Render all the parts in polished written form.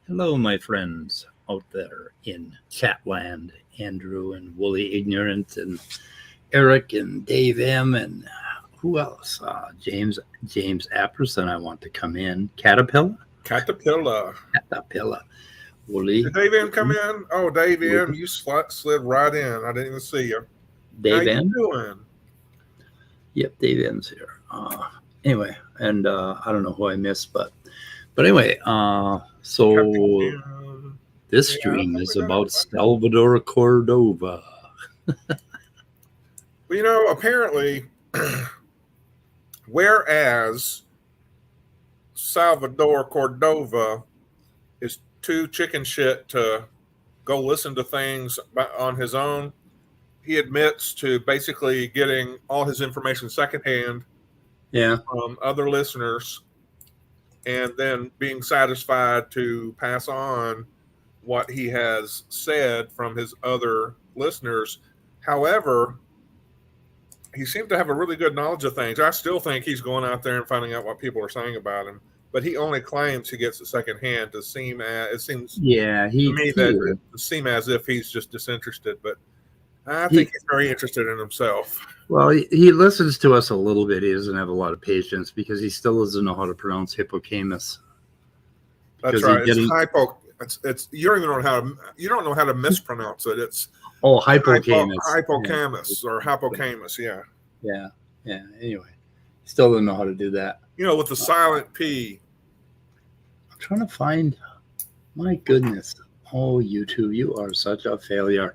Hello, my friends out there in Chatland, Andrew and Wooly Ignorant and Eric and Dave M. and who else? James Apperson, I want to come in. Caterpillar. Wooly. Did Dave M come in? Oh, Dave M, you slid right in. I didn't even see you. Dave M. How you doing? Yep, Dave M's here. Anyway, and I don't know who I missed, but anyway, so this stream is about Salvador Cordova. Well, you know, apparently, whereas Salvador Cordova is too chicken shit to go listen to things on his own, he admits to basically getting all his information secondhand from other listeners and then being satisfied to pass on what he has said from his other listeners. However, he seemed to have a really good knowledge of things. I still think he's going out there and finding out what people are saying about him, but he only claims he gets it secondhand to seem as, it seems to me that it seems as if he's just disinterested, but I think he's very interested in himself. Well, he listens to us a little bit. He doesn't have a lot of patience because he still doesn't know how to pronounce hippocamus. That's right. It's you don't even know how to mispronounce it. It's hypocamus. Hypocamus or hypocamus. Yeah. Anyway, still don't know how to do that. You know, with the silent P. I'm trying to find. My goodness. Oh, YouTube, you are such a failure.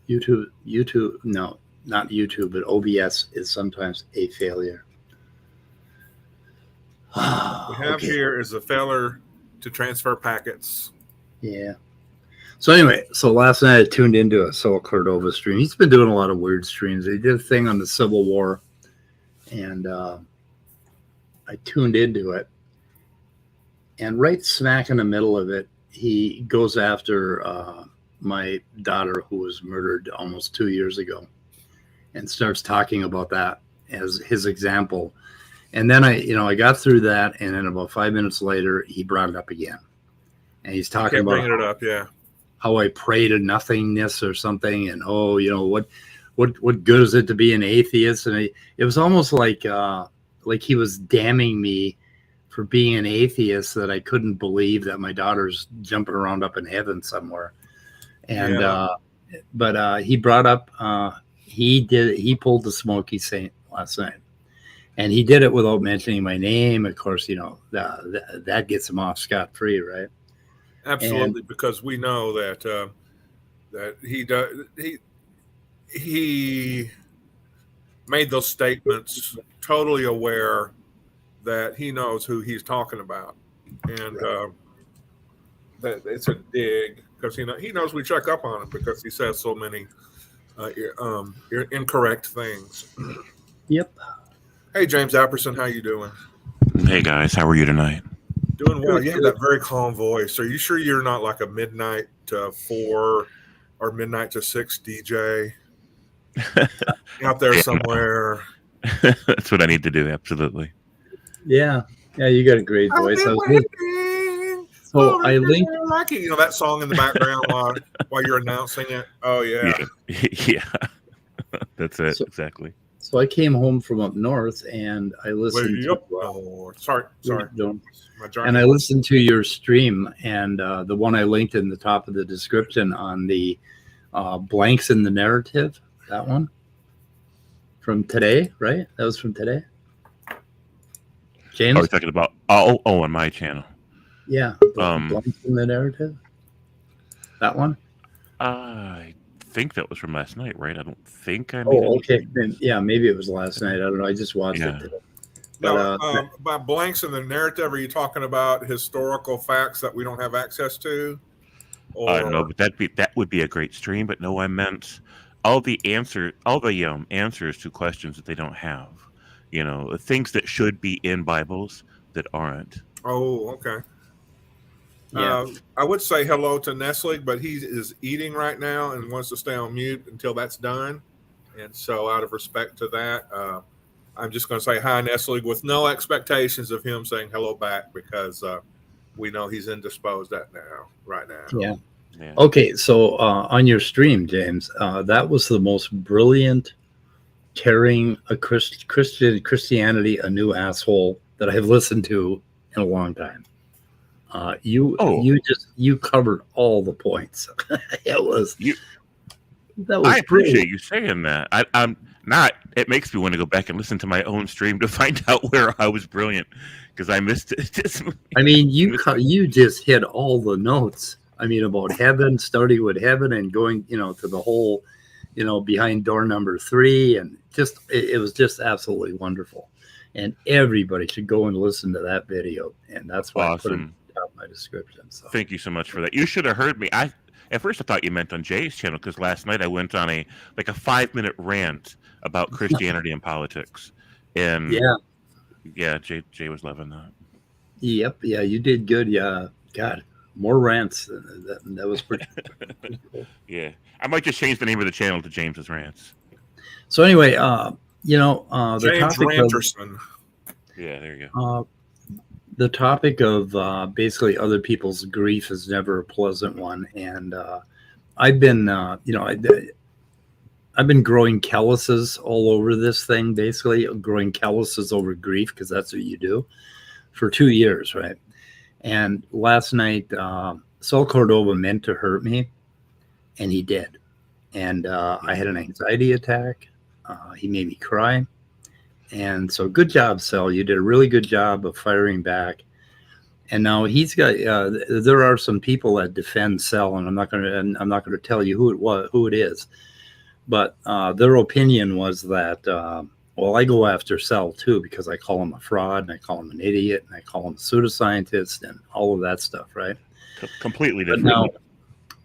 YouTube, no, not YouTube, but OBS is sometimes a failure. We have here is a failure to transfer packets. Yeah. So anyway, last night I tuned into a Sal Cordova stream. He's been doing a lot of weird streams. He did a thing on the Civil War, and I tuned into it. And right smack in the middle of it, he goes after my daughter who was murdered almost 2 years ago and starts talking about that as his example. And then I got through that, and then about 5 minutes later, he brought it up again. And he's talking about how I pray to nothingness or something, and what good is it to be an atheist? And it was almost like he was damning me for being an atheist, that I couldn't believe that my daughter's jumping around up in heaven somewhere. And but he brought up he pulled the Smoky Saint last night, and he did it without mentioning my name. Of course, that gets him off scot-free, right? Absolutely, because we know that he made those statements totally aware that he knows who he's talking about, and that it's a dig, because he knows we check up on him because he says so many incorrect things. Yep. Hey, James Apperson, how you doing? Hey guys, how are you tonight? Doing well. You have that very calm voice. Are you sure you're not like a midnight to 4 or midnight to 6 DJ out there somewhere? That's what I need to do. Absolutely. Yeah, you got a great voice. I linked, like it. That song in the background while you're announcing it. Oh yeah. That's it. Exactly. So I came home from up north, and I listened sorry. And I listened to your stream, and the one I linked in the top of the description on the blanks in the narrative. That one from today, right? That was from today. James, are we talking about on my channel? Yeah, blanks in the narrative. That one. I think that was from last night, right? I don't think I made Oh, any okay. changes. Then yeah, maybe it was last night. I don't know. I just watched Yeah. it today. Now, But by blanks in the narrative, are you talking about historical facts that we don't have access to? Or No, but that would be a great stream. But no, I meant all the answers to questions that they don't have. You know, things that should be in Bibles that aren't. oh, okay. yeah, I would say hello to Nestle, but he is eating right now and wants to stay on mute until that's done. And so, out of respect to that, I'm just going to say hi, Nestle, with no expectations of him saying hello back because we know he's indisposed right now. yeah. Yeah. Okay, so on your stream, James, that was the most brilliant tearing a Christianity a new asshole that I've listened to in a long time. You covered all the points. I appreciate you saying that. I'm not. It makes me want to go back and listen to my own stream to find out where I was brilliant because I missed it. I mean, you just hit all the notes. I mean, about heaven, starting with heaven and going, to the whole, behind door number 3, and just it was just absolutely wonderful. And everybody should go and listen to that video. And that's why I put it in my description. So thank you so much for that. You should have heard me. At first I thought you meant on Jay's channel because last night I went on a 5-minute rant about Christianity and politics. And Jay was loving that. Yep, yeah, you did good. Yeah, God, more rants. That was pretty cool. Yeah, I might just change the name of the channel to James's Rants. So anyway, the James topic Ranterson. Yeah, there you go. The topic of basically other people's grief is never a pleasant one, and I've been, I've been growing calluses all over this thing, basically growing calluses over grief because that's what you do for 2 years, right? And last night, Sal Cordova meant to hurt me, and he did, and I had an anxiety attack. He made me cry. And so good job, Sal. You did a really good job of firing back. And now he's got, there are some people that defend Sal, and I'm not going to tell you who it is, but their opinion was that, well, I go after Sal too, because I call him a fraud and I call him an idiot and I call him a pseudoscientist and all of that stuff. Right. Completely different. But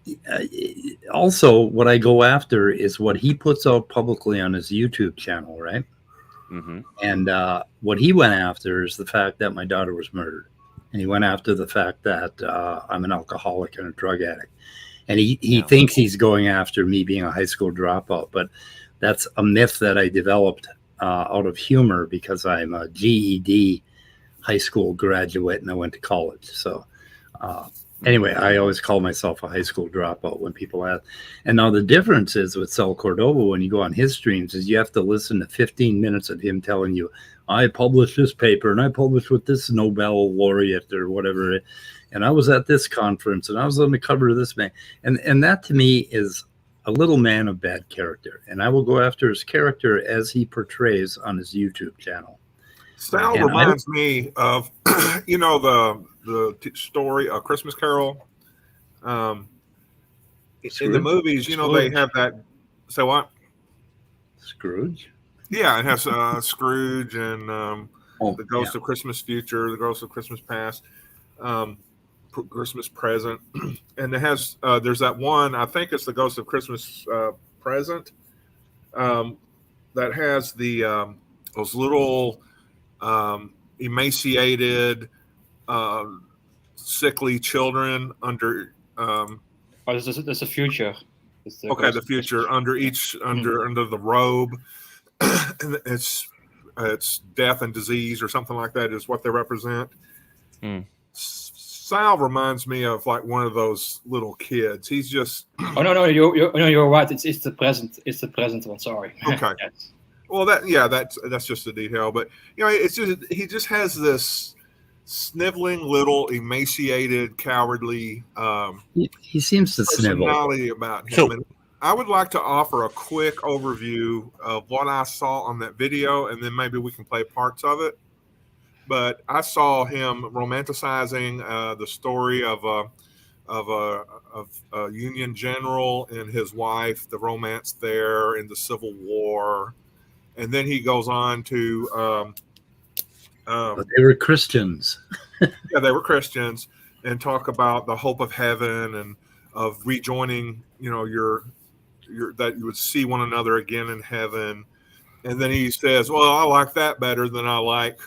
now, also what I go after is what he puts out publicly on his YouTube channel. Right. Mm-hmm. And what he went after is the fact that my daughter was murdered. And he went after the fact that I'm an alcoholic and a drug addict. And he thinks he's going after me being a high school dropout. But that's a myth that I developed out of humor because I'm a GED high school graduate and I went to college. So anyway, I always call myself a high school dropout when people ask. And now the difference is with Sal Cordova, when you go on his streams, is you have to listen to 15 minutes of him telling you, I published this paper and I published with this Nobel laureate or whatever. And I was at this conference and I was on the cover of this man. And that to me is a little man of bad character. And I will go after his character as he portrays on his YouTube channel. Sal reminds me of, the story, A Christmas Carol. In the movies, they have that. So what? Scrooge? Yeah, it has Scrooge and the Ghost of Christmas Future, the Ghost of Christmas Past, Christmas Present, and it has. There's that one. I think it's the Ghost of Christmas Present that has the those little emaciated, sickly children under. There's a future. The future under each under the robe. And it's death and disease or something like that is what they represent. Sal reminds me of like one of those little kids. He's just no, you're right. It's the present. It's the present one. Sorry. Okay. Yes. Well, that's just a detail, but it's just he just has this sniveling little emaciated, cowardly. He seems to snivel about him. And I would like to offer a quick overview of what I saw on that video, and then maybe we can play parts of it. but I saw him romanticizing the story of a Union general and his wife, the romance there in the Civil War, and then he goes on to But they were Christians. yeah, they were Christians, and talk about the hope of heaven and of rejoining, your that you would see one another again in heaven. And then he says, well, I like that better than I like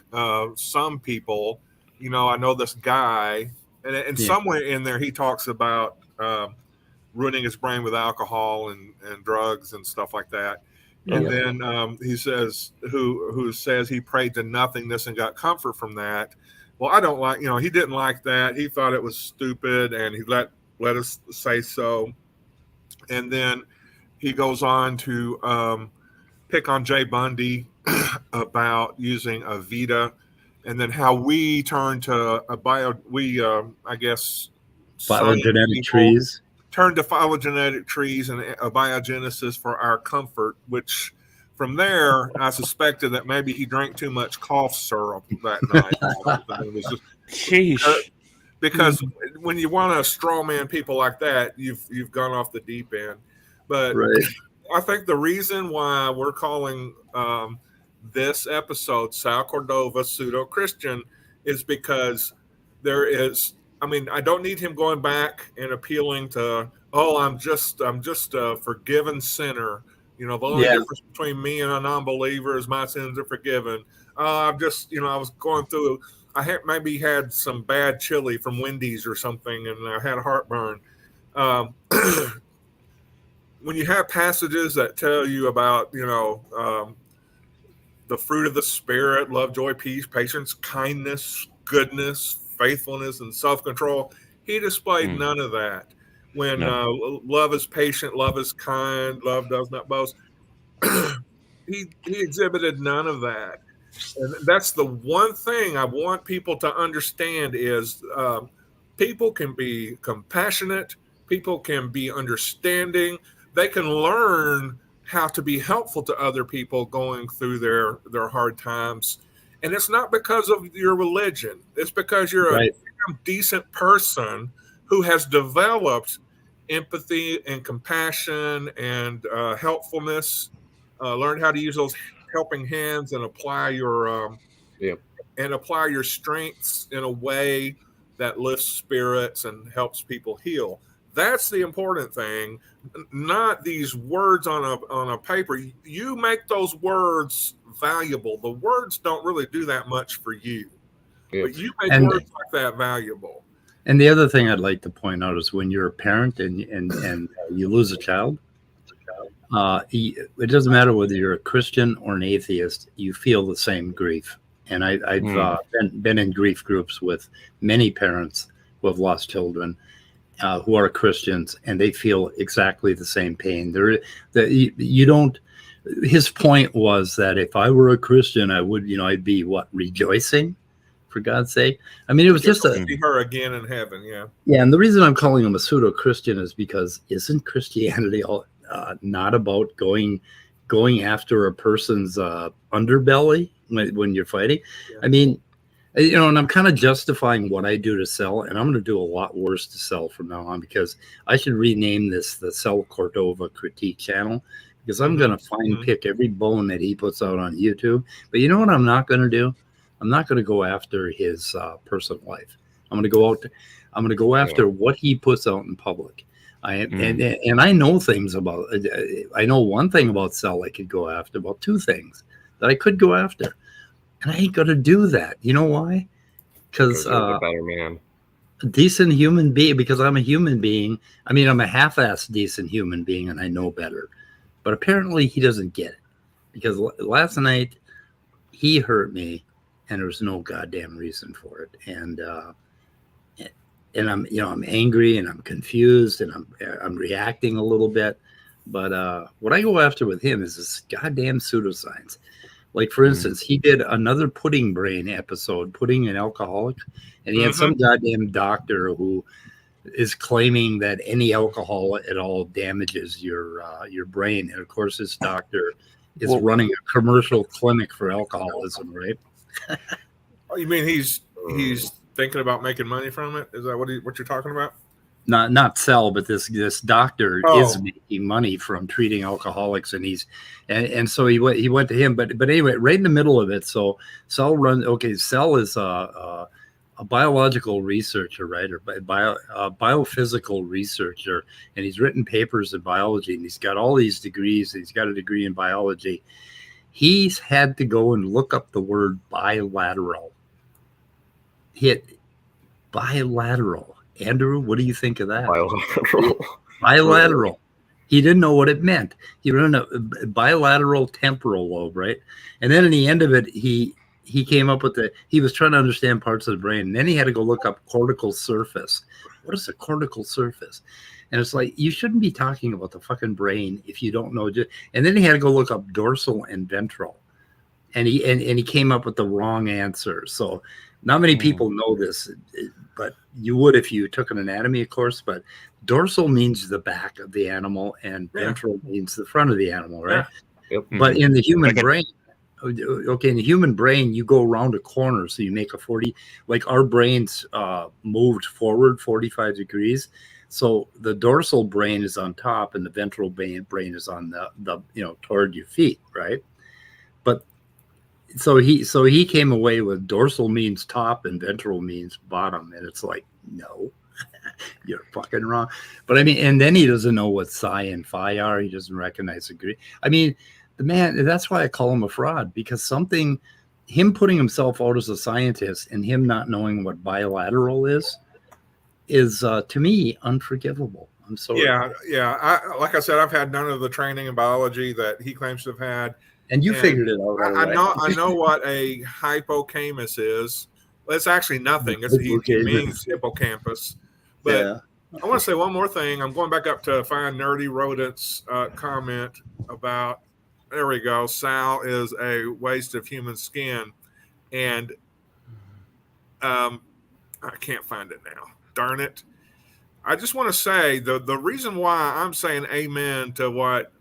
some people. I know this guy, and somewhere in there he talks about ruining his brain with alcohol and drugs and stuff like that. And then he says, who says he prayed to nothingness and got comfort from that. Well, I don't like, he didn't like that. He thought it was stupid, and he let us say so. And then he goes on to pick on Jay Bundy about using a Vita, and then how we turn to I guess, phylogenetic trees. Turn to phylogenetic trees and abiogenesis for our comfort, which from there, I suspected that maybe he drank too much cough syrup that night. It was just, Sheesh. because when you want to straw man people like that, you've gone off the deep end. But Right. I think the reason why we're calling this episode Sal Cordova Pseudo-Christian is because there is, I don't need him going back and appealing to, I'm just a forgiven sinner. The only difference between me and a non-believer is my sins are forgiven. I was going through, maybe had some bad chili from Wendy's or something, and I had heartburn. When you have passages that tell you about, the fruit of the Spirit, love, joy, peace, patience, kindness, goodness, faithfulness, and self-control, he displayed none of that. When love is patient, love is kind, love does not boast, he exhibited none of that. And that's the one thing I want people to understand is people can be compassionate, people can be understanding, they can learn how to be helpful to other people going through their hard times. And it's not because of your religion. It's because you're a decent person who has developed empathy and compassion and helpfulness, learned how to use those helping hands and apply your strengths in a way that lifts spirits and helps people heal. That's the important thing, not these words on a paper. You make those words valuable. The words don't really do that much for you, but you make words like that valuable. And the other thing I'd like to point out is when you're a parent and you lose a child, it doesn't matter whether you're a Christian or an atheist, you feel the same grief. And I've been in grief groups with many parents who have lost children. Who are Christians, and they feel exactly the same pain. His point was that if I were a Christian, I would, I'd be rejoicing, for God's sake. It was just see her again in heaven. Yeah. And the reason I'm calling him a pseudo-Christian is because isn't Christianity not about going after a person's underbelly when you're fighting? Yeah. And I'm kind of justifying what I do to Sal, and I'm going to do a lot worse to Sal from now on, because I should rename this the Sal Cordova Critique Channel, because I'm going to pick every bone that he puts out on YouTube. But you know what I'm not going to do? I'm not going to go after his personal life. I'm going to go after what he puts out in public. And I know things about. I know one thing about Sal I could go after. About two things that I could go after. And I ain't going to do that. You know why? Because a better man. A decent human being, because I'm a human being. I'm a half-assed decent human being, and I know better. But apparently he doesn't get it. Because last night he hurt me, and there was no goddamn reason for it. And I'm angry, and I'm confused, and I'm reacting a little bit. But what I go after with him is this goddamn pseudoscience. Like, for instance, he did another Pudding Brain episode, Pudding and Alcoholics, and he had some goddamn doctor who is claiming that any alcohol at all damages your brain. And, of course, this doctor is running a commercial clinic for alcoholism, right? Oh, you mean he's thinking about making money from it? Is that what you're talking about? Not Sal, but this doctor Oh. is making money from treating alcoholics, and so he went to him. But anyway, right in the middle of it. So Sal is a biological researcher, right, or biophysical researcher, and he's written papers in biology, and he's got all these degrees. He's got a degree in biology. He's had to go and look up the word bilateral. Bilateral. Andrew, what do you think of that? Bilateral. He didn't know what it meant. He ran a bilateral temporal lobe, right? And then in the end of it, he came up with he was trying to understand parts of the brain. And then he had to go look up cortical surface. What is a cortical surface? And it's like, you shouldn't be talking about the fucking brain if you don't know. And then he had to go look up dorsal and ventral. And he came up with the wrong answer. So not many people know this, but you would if you took an anatomy course. But dorsal means the back of the animal, and ventral means the front of the animal, right? Yep. But in the human brain, in the human brain, you go around a corner, so you make a 40. Like our brains moved forward 45 degrees. So the dorsal brain is on top, and the ventral brain is on the toward your feet, right? But so he came away with dorsal means top and ventral means bottom, and it's like, no, you're fucking wrong. But I mean, and then he doesn't know what psi and phi are. He doesn't recognize the Greek. I mean, the man. That's why I call him a fraud, because him putting himself out as a scientist and him not knowing what bilateral is to me unforgivable. I'm sorry. Yeah. Like I said, I've had none of the training in biology that he claims to have had. And you figured it out. I know what a hippocampus is. Well, it's actually nothing. He means hippocampus. But I want to say one more thing. I'm going back up to find Nerdy Rodent's comment about, there we go, Sal is a waste of human skin. And I can't find it now. Darn it. I just want to say the reason why I'm saying amen to what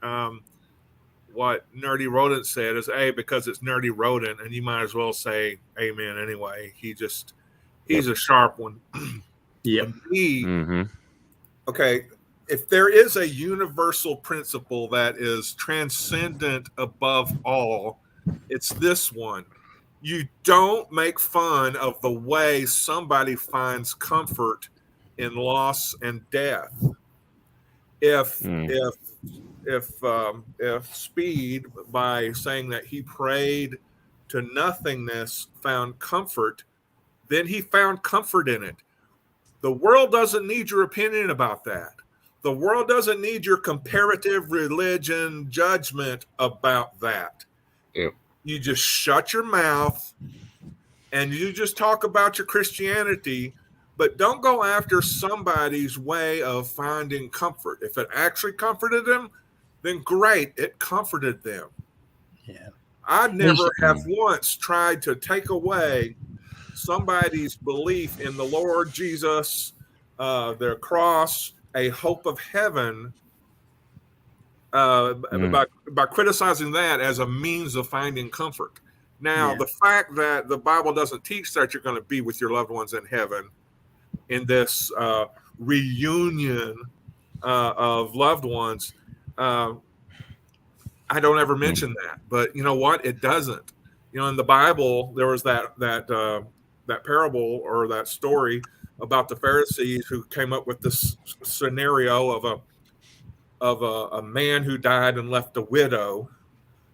Nerdy Rodent said is because it's Nerdy Rodent, and you might as well say amen anyway. He's a sharp one. Yeah. Okay, if there is a universal principle that is transcendent above all, it's this one. You don't make fun of the way somebody finds comfort in loss and death. If Speed, by saying that he prayed to nothingness, found comfort, then he found comfort in it. The world doesn't need your opinion about that. The world doesn't need your comparative religion judgment about that. Yep. You just shut your mouth and you just talk about your Christianity, but don't go after somebody's way of finding comfort. If it actually comforted them, then great, it comforted them. Yeah. I never have once tried to take away somebody's belief in the Lord Jesus, their cross, a hope of heaven, by criticizing that as a means of finding comfort. Now, the fact that the Bible doesn't teach that you're going to be with your loved ones in heaven in this reunion of loved ones, I don't ever mention that. But you know what? It doesn't. You know, in the Bible, there was that parable or that story about the Pharisees who came up with this scenario of a man who died and left a widow.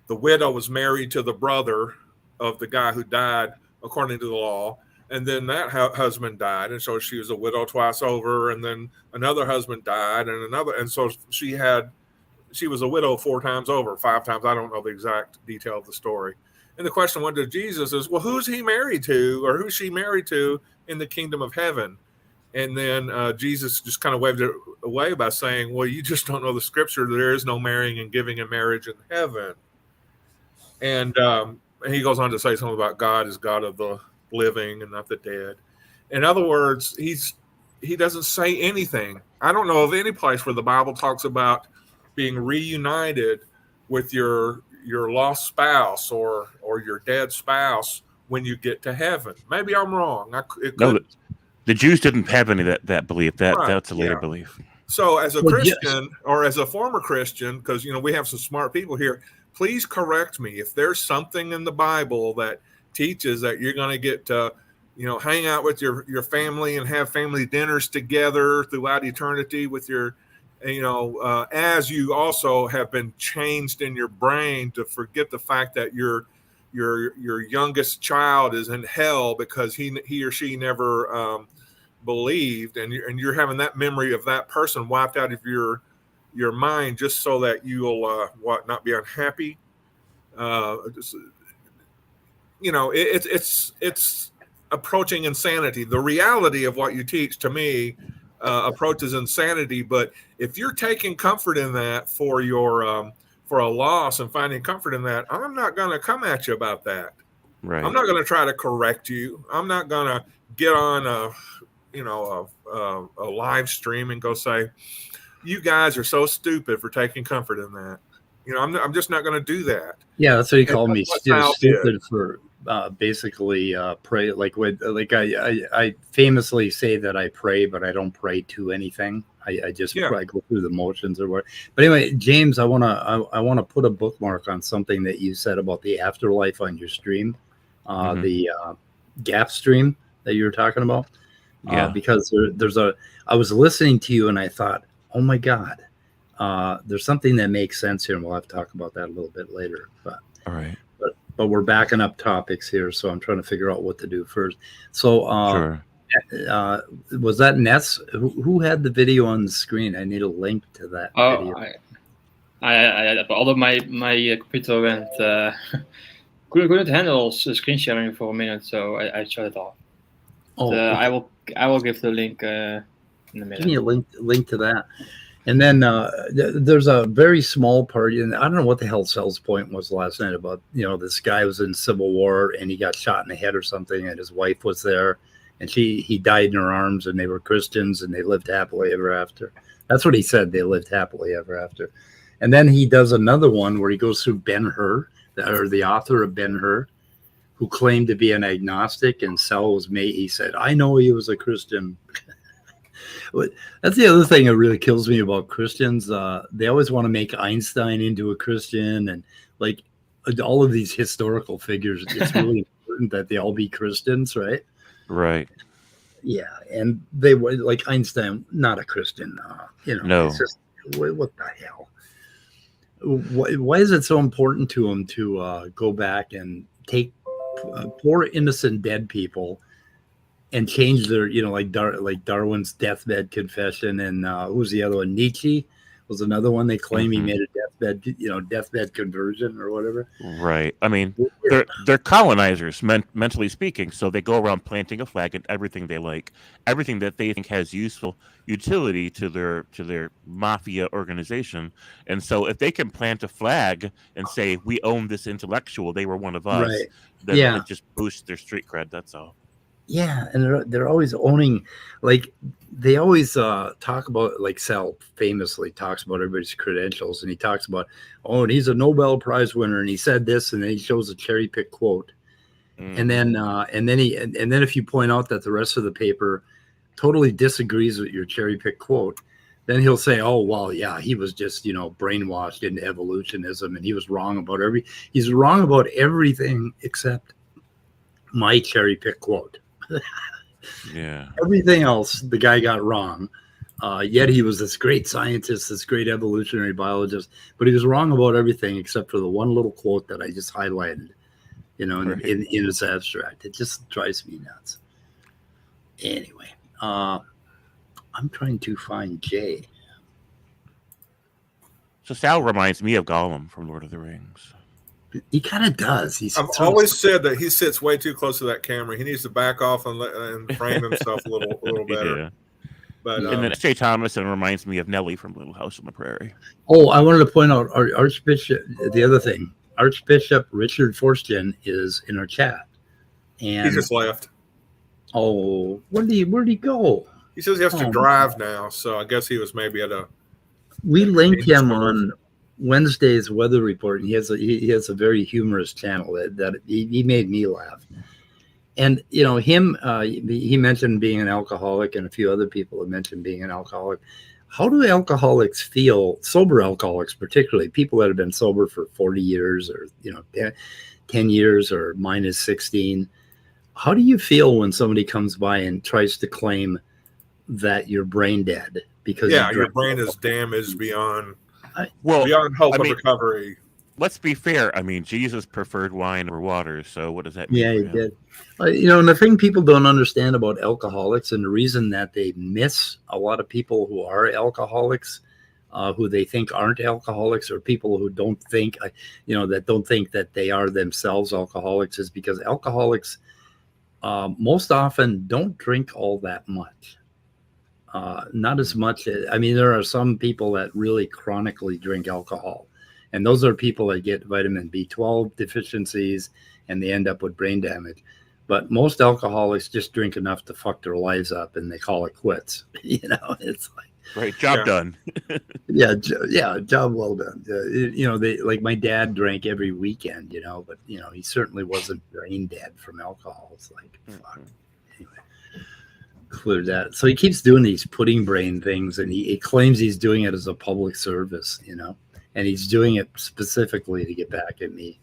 The widow was married to the brother of the guy who died according to the law. And then that husband died. And so she was a widow twice over. And then another husband died and so she was a widow 4 times over, 5 times. I don't know the exact detail of the story. And the question went to Jesus is, well, who's he married to, or who's she married to in the kingdom of heaven? And then Jesus just kind of waved it away by saying, well, you just don't know the scripture. There is no marrying and giving in marriage in heaven. And he goes on to say something about God is God of the living and not the dead. In other words, he doesn't say anything. I don't know of any place where the Bible talks about being reunited with your lost spouse or your dead spouse when you get to heaven. Maybe I'm wrong. No, the Jews didn't have any of that belief. That's a later belief. So as a Well, Christian or as a former Christian, because we have some smart people here, please correct me if there's something in the Bible that teaches that you're going to get to, hang out with your family and have family dinners together throughout eternity with your, as you also have been changed in your brain to forget the fact that your youngest child is in hell because he or she never believed, and you're having that memory of that person wiped out of your mind just so that you'll not be unhappy. It's approaching insanity. The reality of what you teach to me approaches insanity. But if you're taking comfort in that for your for a loss and finding comfort in that, I'm not going to come at you about that. Right. I'm not going to try to correct you. I'm not going to get on a live stream and go say, you guys are so stupid for taking comfort in that. I'm just not going to do that. Yeah, that's what he called me, Sal stupid for basically pray. I famously say that I pray, but I don't pray to anything. I just I go through the motions or what. But anyway, James, I wanna put a bookmark on something that you said about the afterlife on your stream, the gap stream that you were talking about. Because I was listening to you and I thought, oh my God, there's something that makes sense here, and we'll have to talk about that a little bit later. But all right. But we're backing up topics here, so I'm trying to figure out what to do first. So Sure. Was that Ness? Who had the video on the screen? I need a link to that video. I all of my computer went couldn't handle screen sharing for a minute, so I shut it off. Okay. I will give the link in a minute. Give me a link to that. And then there's a very small part, and I don't know what the hell Sal's point was last night about, this guy was in Civil War and he got shot in the head or something, and his wife was there, and he died in her arms, and they were Christians, and they lived happily ever after. That's what he said. They lived happily ever after. And then he does another one where he goes through Ben-Hur, or the author of Ben-Hur, who claimed to be an agnostic, and Sal he said, I know he was a Christian. That's the other thing that really kills me about Christians. They always want to make Einstein into a Christian, and like all of these historical figures, it's really important that they all be Christians, right? Right. Yeah, and they were like Einstein, not a Christian. No. It's just, what the hell? Why is it so important to them to go back and take poor innocent dead people and change their, like Darwin's deathbed confession, and who's the other one? Nietzsche was another one. They claim he made a deathbed conversion or whatever. Right. I mean, they're colonizers, mentally speaking. So they go around planting a flag and everything they like, everything that they think has useful utility to their mafia organization. And so if they can plant a flag and say, we own this intellectual, they were one of us, then it just boosts their street cred. That's all. Yeah, and they're always owning, like they always talk about, like Sal famously talks about everybody's credentials, and he talks about, and he's a Nobel Prize winner, and he said this, and then he shows a cherry pick quote, and then if you point out that the rest of the paper totally disagrees with your cherry pick quote, then he'll say, oh well, yeah, he was just brainwashed into evolutionism, and he was wrong about he's wrong about everything except my cherry pick quote. Yeah. Everything else the guy got wrong. Yet he was this great scientist, this great evolutionary biologist, but he was wrong about everything except for the one little quote that I just highlighted, in his abstract. It just drives me nuts. Anyway, I'm trying to find Jay. So Sal reminds me of Gollum from Lord of the Rings. He kind of does. I've always said that he sits way too close to that camera. He needs to back off and frame himself a little better. Yeah. But and then S.J. Thomason reminds me of Nellie from Little House on the Prairie. Oh, I wanted to point out our Archbishop. The other thing, Archbishop Richard Forstchen is in our chat, and he just left. Oh, where'd he go? He says he has to drive now, so I guess he was maybe at a. We linked him on Wednesday's weather report. He has a very humorous channel that he made me laugh. And you know him. He mentioned being an alcoholic, and a few other people have mentioned being an alcoholic. How do alcoholics feel? Sober alcoholics, particularly people that have been sober for 40 years, or 10 years, or minus 16. How do you feel when somebody comes by and tries to claim that you're brain dead because your brain is damaged beyond Well, hope I of mean, recovery. let's be fair. I mean, Jesus preferred wine over water, so what does that mean? Yeah, for he him? did. And the thing people don't understand about alcoholics, and the reason that they miss a lot of people who are alcoholics, who they think aren't alcoholics, or people who don't think, that don't think that they are themselves alcoholics, is because alcoholics most often don't drink all that much. Not as much. I mean, there are some people that really chronically drink alcohol, and those are people that get vitamin B12 deficiencies and they end up with brain damage. But most alcoholics just drink enough to fuck their lives up and they call it quits. It's like, Right, job done. yeah, job well done. They, like, my dad drank every weekend, but he certainly wasn't brain dead from alcohol. It's like, fuck. Anyway, clear that. So he keeps doing these pudding brain things, and he claims he's doing it as a public service, and he's doing it specifically to get back at me,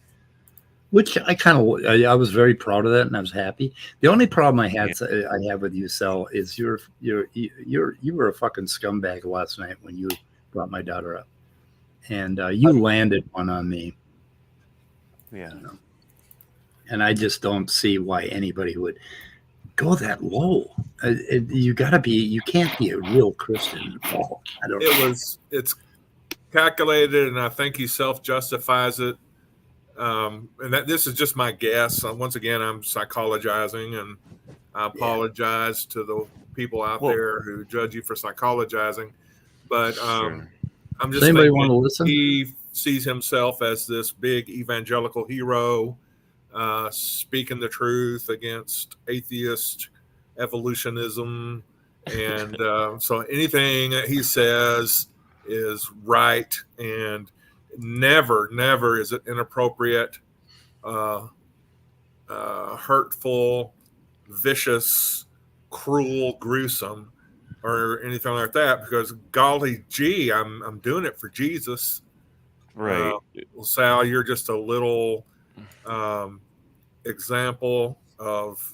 which I was very proud of that, and I was happy. The only problem I have with you, Sal, is you were a fucking scumbag last night when you brought my daughter up, and you landed one on me. Yeah. And I just don't see why anybody would go that low. You can't be a real Christian. It's calculated, and I think he self-justifies it. And that this is just my guess. Once again, I'm psychologizing, and I apologize to the people out there who judge you for psychologizing. But I'm just anybody thinking want to listen? He sees himself as this big evangelical hero, speaking the truth against atheist evolutionism, and so anything that he says is right, and never is it inappropriate, hurtful, vicious, cruel, gruesome, or anything like that, because golly gee, I'm doing it for Jesus. Right. Well, Sal, you're just a little example of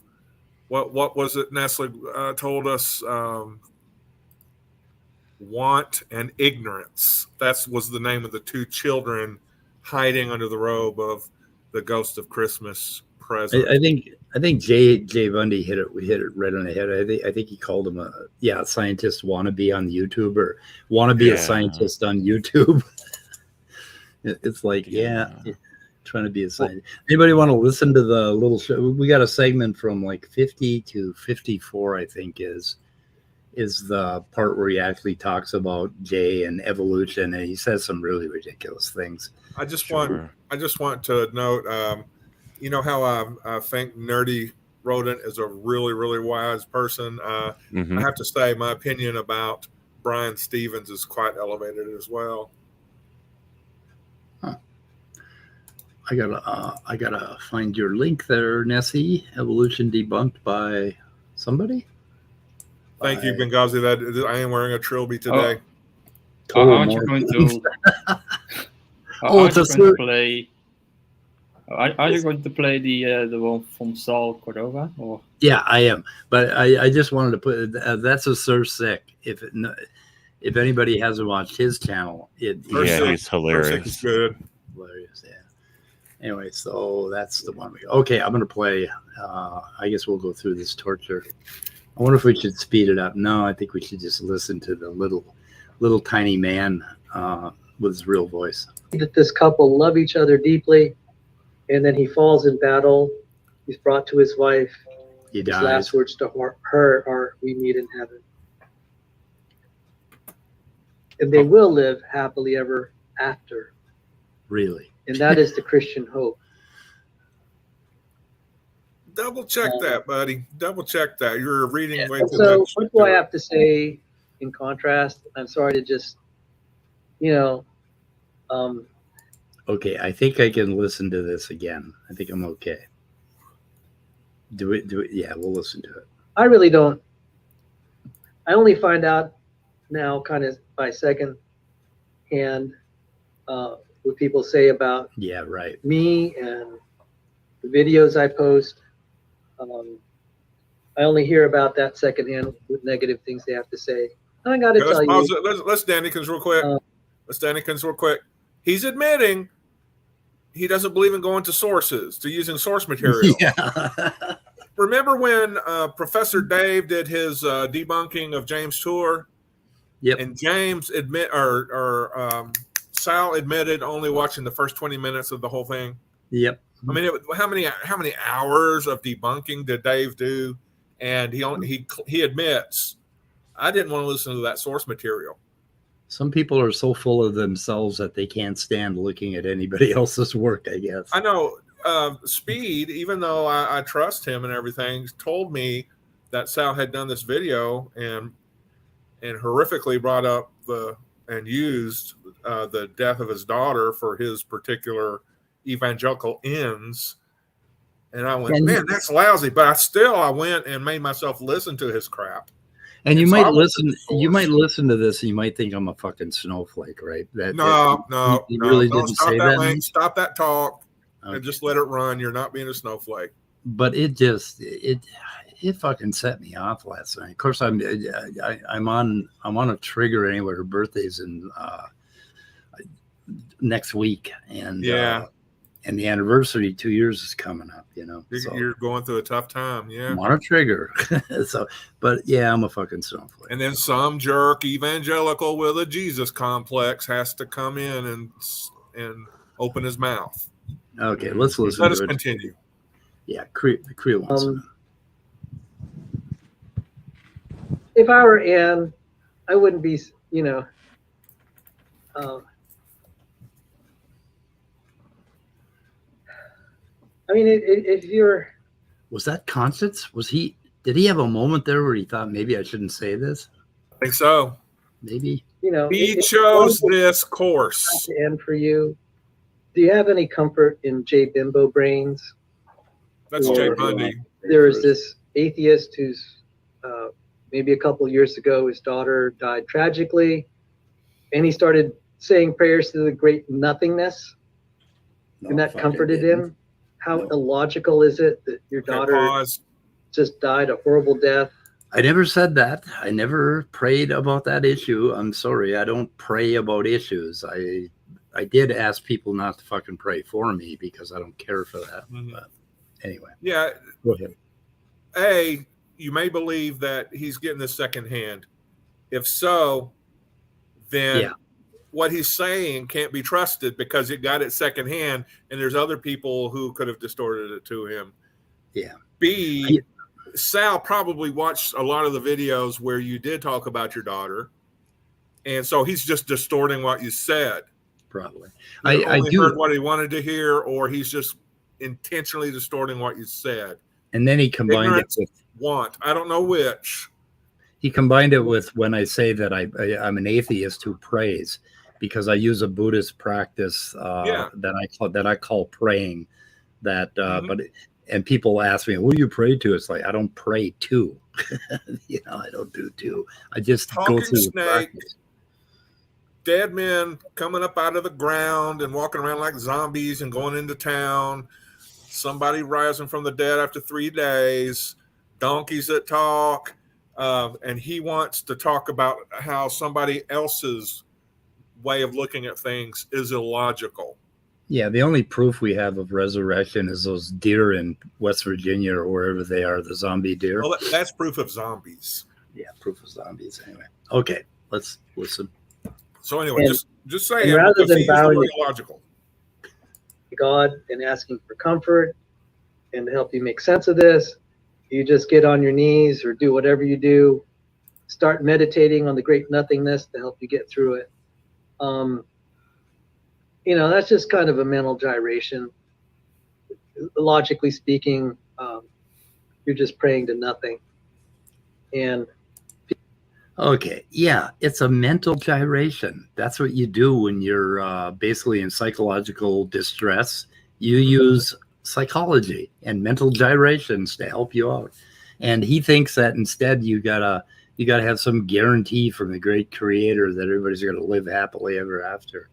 what was it Nestle told us, want and ignorance. That was the name of the two children hiding under the robe of the Ghost of Christmas present. I think Jay Bundy hit it right on the head. I think he called him a scientist wannabe on YouTube, or wannabe a scientist on YouTube. It's like, trying to be a scientist. Anybody want to listen to the little show? We got a segment from like 50 to 54, I think is the part where he actually talks about Jay and evolution, and he says some really ridiculous things. I just want to note, you know how I think Nerdy Rodent is a really, really wise person. I have to say my opinion about Brian Stevens is quite elevated as well. Huh. I gotta find your link there, Nessie. Evolution debunked by somebody. Thank you, Benghazi. That I am wearing a trilby today. Aren't you going to? It's a play. Are you going to play the one from Sal Cordova? Or? Yeah, I am. But I just wanted to put that's a Sir Sick. If anybody hasn't watched his channel, he's hilarious. It's good. Hilarious, yeah. Anyway, so that's the one. Okay, I'm gonna play. I guess we'll go through this torture. I wonder if we should speed it up. No, I think we should just listen to the little tiny man with his real voice. That this couple love each other deeply, and then he falls in battle. He's brought to his wife. He his dies. last words to her are, "We meet in heaven." And they will live happily ever after. Really? And that is the Christian hope. Double check that, buddy. Double check that. You're reading way too So much. what do I have to say in contrast? I'm sorry to just, Okay, I think I can listen to this again. I think I'm okay. Do it. Yeah, we'll listen to it. I really don't. I only find out now kind of by second hand what people say about Yeah, right. me and the videos I post. I only hear about that secondhand with negative things they have to say. I got to Okay, tell let's pause you. it. Let's Dannykins real quick. Let's Dannykins real quick. He's admitting he doesn't believe in going to sources, to using source material. Yeah. Remember when Professor Dave did his debunking of James Tour? Yep. And James Sal admitted only watching the first 20 minutes of the whole thing. Yep. I mean, how many hours of debunking did Dave do? And he admits, I didn't want to listen to that source material. Some people are so full of themselves that they can't stand looking at anybody else's work, I guess. I know. Speed, even though I trust him and everything, told me that Sal had done this video and horrifically brought up and used the death of his daughter for his particular evangelical ends. And I went, man, that's lousy. But I went and made myself listen to his crap. And you so might listen. You might listen to this, and you might think I'm a fucking snowflake, right? No. Really didn't say that. Link, stop that talk, and just let it run. You're not being a snowflake. But it fucking set me off last night. Of course, I'm on a trigger anyway. Her birthday's in next week, and and the anniversary 2 years is coming up. You know, you're going through a tough time. Yeah, I'm on a trigger. But yeah, I'm a fucking snowflake. And then some jerk evangelical with a Jesus complex has to come in and open his mouth. Okay, let's listen. Let us continue. Yeah, Creel wants to. If I were Anne, I wouldn't be, I mean, if you're... Was that Constance? Did he have a moment there where he thought maybe I shouldn't say this? I think so. Maybe. He chose this course. And for you, do you have any comfort in Jay Bimbo brains? That's Jay Bundy. There is this atheist who's maybe a couple years ago, his daughter died tragically, and he started saying prayers to the great nothingness, and that comforted him. How illogical is it that your daughter just died a horrible death? I never said that. I never prayed about that issue. I'm sorry. I don't pray about issues. I did ask people not to fucking pray for me because I don't care for that. Mm-hmm. But anyway. Yeah. Go ahead. You may believe that he's getting this secondhand. If so, then what he's saying can't be trusted because it got it secondhand, and there's other people who could have distorted it to him. Yeah. Sal probably watched a lot of the videos where you did talk about your daughter, and so he's just distorting what you said. Probably. I heard what he wanted to hear, or he's just intentionally distorting what you said. And then he combined it with I don't know which. He combined it with when I say that I'm an atheist who prays, because I use a Buddhist practice that I call praying. But people ask me, "Who do you pray to?" It's like I don't pray to. I don't do to. I just go through the practice. Dead men coming up out of the ground and walking around like zombies and going into town. Somebody rising from the dead after 3 days. Donkeys that talk. And he wants to talk about how somebody else's way of looking at things is illogical. Yeah, the only proof we have of resurrection is those deer in West Virginia or wherever they are, the zombie deer. Well, that's proof of zombies. Yeah, proof of zombies. Anyway, okay, let's listen. So anyway, just saying, rather than bowing illogical. God and asking for comfort and to help you make sense of this, you just get on your knees or do whatever you do. Start meditating on the great nothingness to help you get through it. That's just kind of a mental gyration. Logically speaking, you're just praying to nothing. And okay, yeah, it's a mental gyration. That's what you do when you're basically in psychological distress. You use psychology and mental gyrations to help you out. And he thinks that instead you gotta have some guarantee from the great creator that everybody's gonna live happily ever after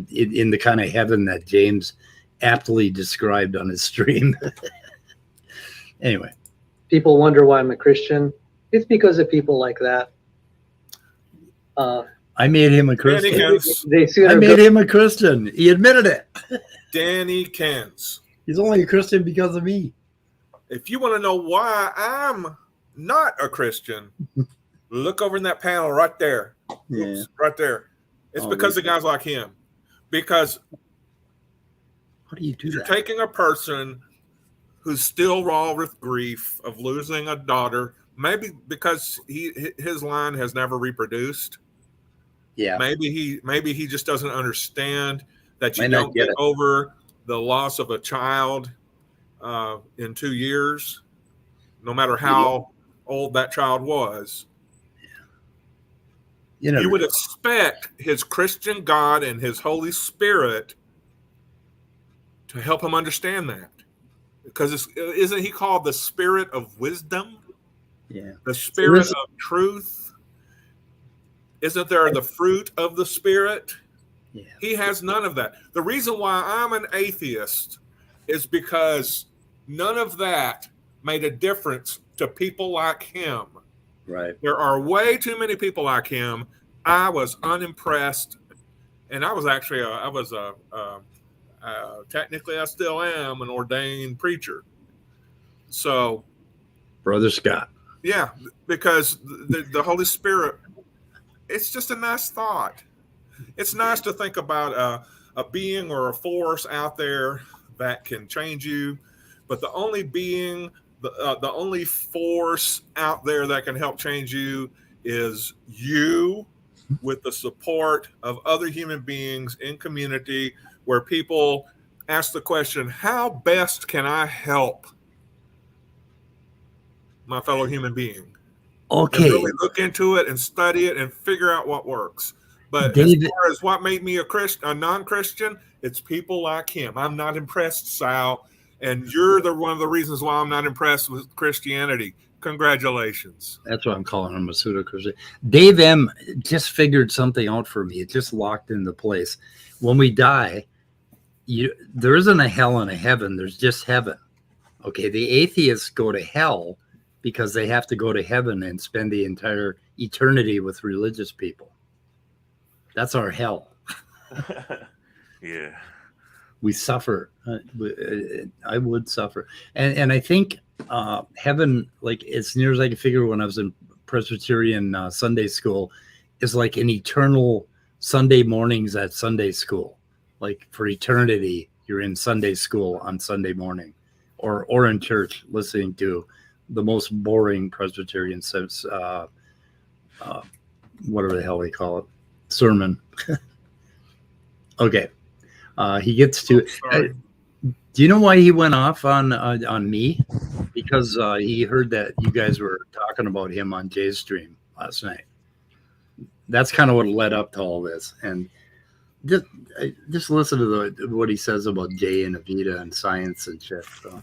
in the kind of heaven that James aptly described on his stream. Anyway. People wonder why I'm a Christian. It's because of people like that. I made him a Christian. I made him a Christian. He admitted it. Danny Kens. He's only a Christian because of me. If you want to know why I'm not a Christian, look over in that panel right there. Yeah. Oops, right there. It's because of guys like him. Because how do you do you're that? taking a person who's still raw with grief of losing a daughter, maybe because his line has never reproduced. Yeah. Maybe he just doesn't understand that you Might don't not get get it. over the loss of a child in 2 years, no matter how old that child was. You would expect his Christian God and his Holy Spirit to help him understand that. Because isn't he called the Spirit of Wisdom? Yeah. The Spirit of Truth? Isn't there the fruit of the Spirit? Yeah. He has none of that. The reason why I'm an atheist is because none of that made a difference to people like him. Right. There are way too many people like him. I was unimpressed, and I was actually technically I still am an ordained preacher. So, Brother Scott. Yeah, because the Holy Spirit, it's just a nice thought. It's nice to think about a being or a force out there that can change you, but the only being, the only force out there that can help change you is you, with the support of other human beings in community, where people ask the question, how best can I help my fellow human being? Okay. And really look into it and study it and figure out what works. But David, as far as what made me a non-Christian, it's people like him. I'm not impressed, Sal, and you're one of the reasons why I'm not impressed with Christianity. Congratulations. That's what I'm calling him, a pseudo-Christian. Dave M just figured something out for me. It just locked into place. When we die, there isn't a hell and a heaven. There's just heaven. Okay, the atheists go to hell because they have to go to heaven and spend the entire eternity with religious people. That's our hell. Yeah. We suffer. I would suffer. And I think heaven, like as near as I can figure when I was in Presbyterian Sunday school, is like an eternal Sunday mornings at Sunday school. Like for eternity, you're in Sunday school on Sunday morning or in church listening to the most boring Presbyterian sense, whatever the hell they call it, sermon. Okay. He gets to. Do you know why he went off on me? Because he heard that you guys were talking about him on Jay's stream last night. That's kind of what led up to all this. And just listen to what he says about Jay and Avita and science and shit. So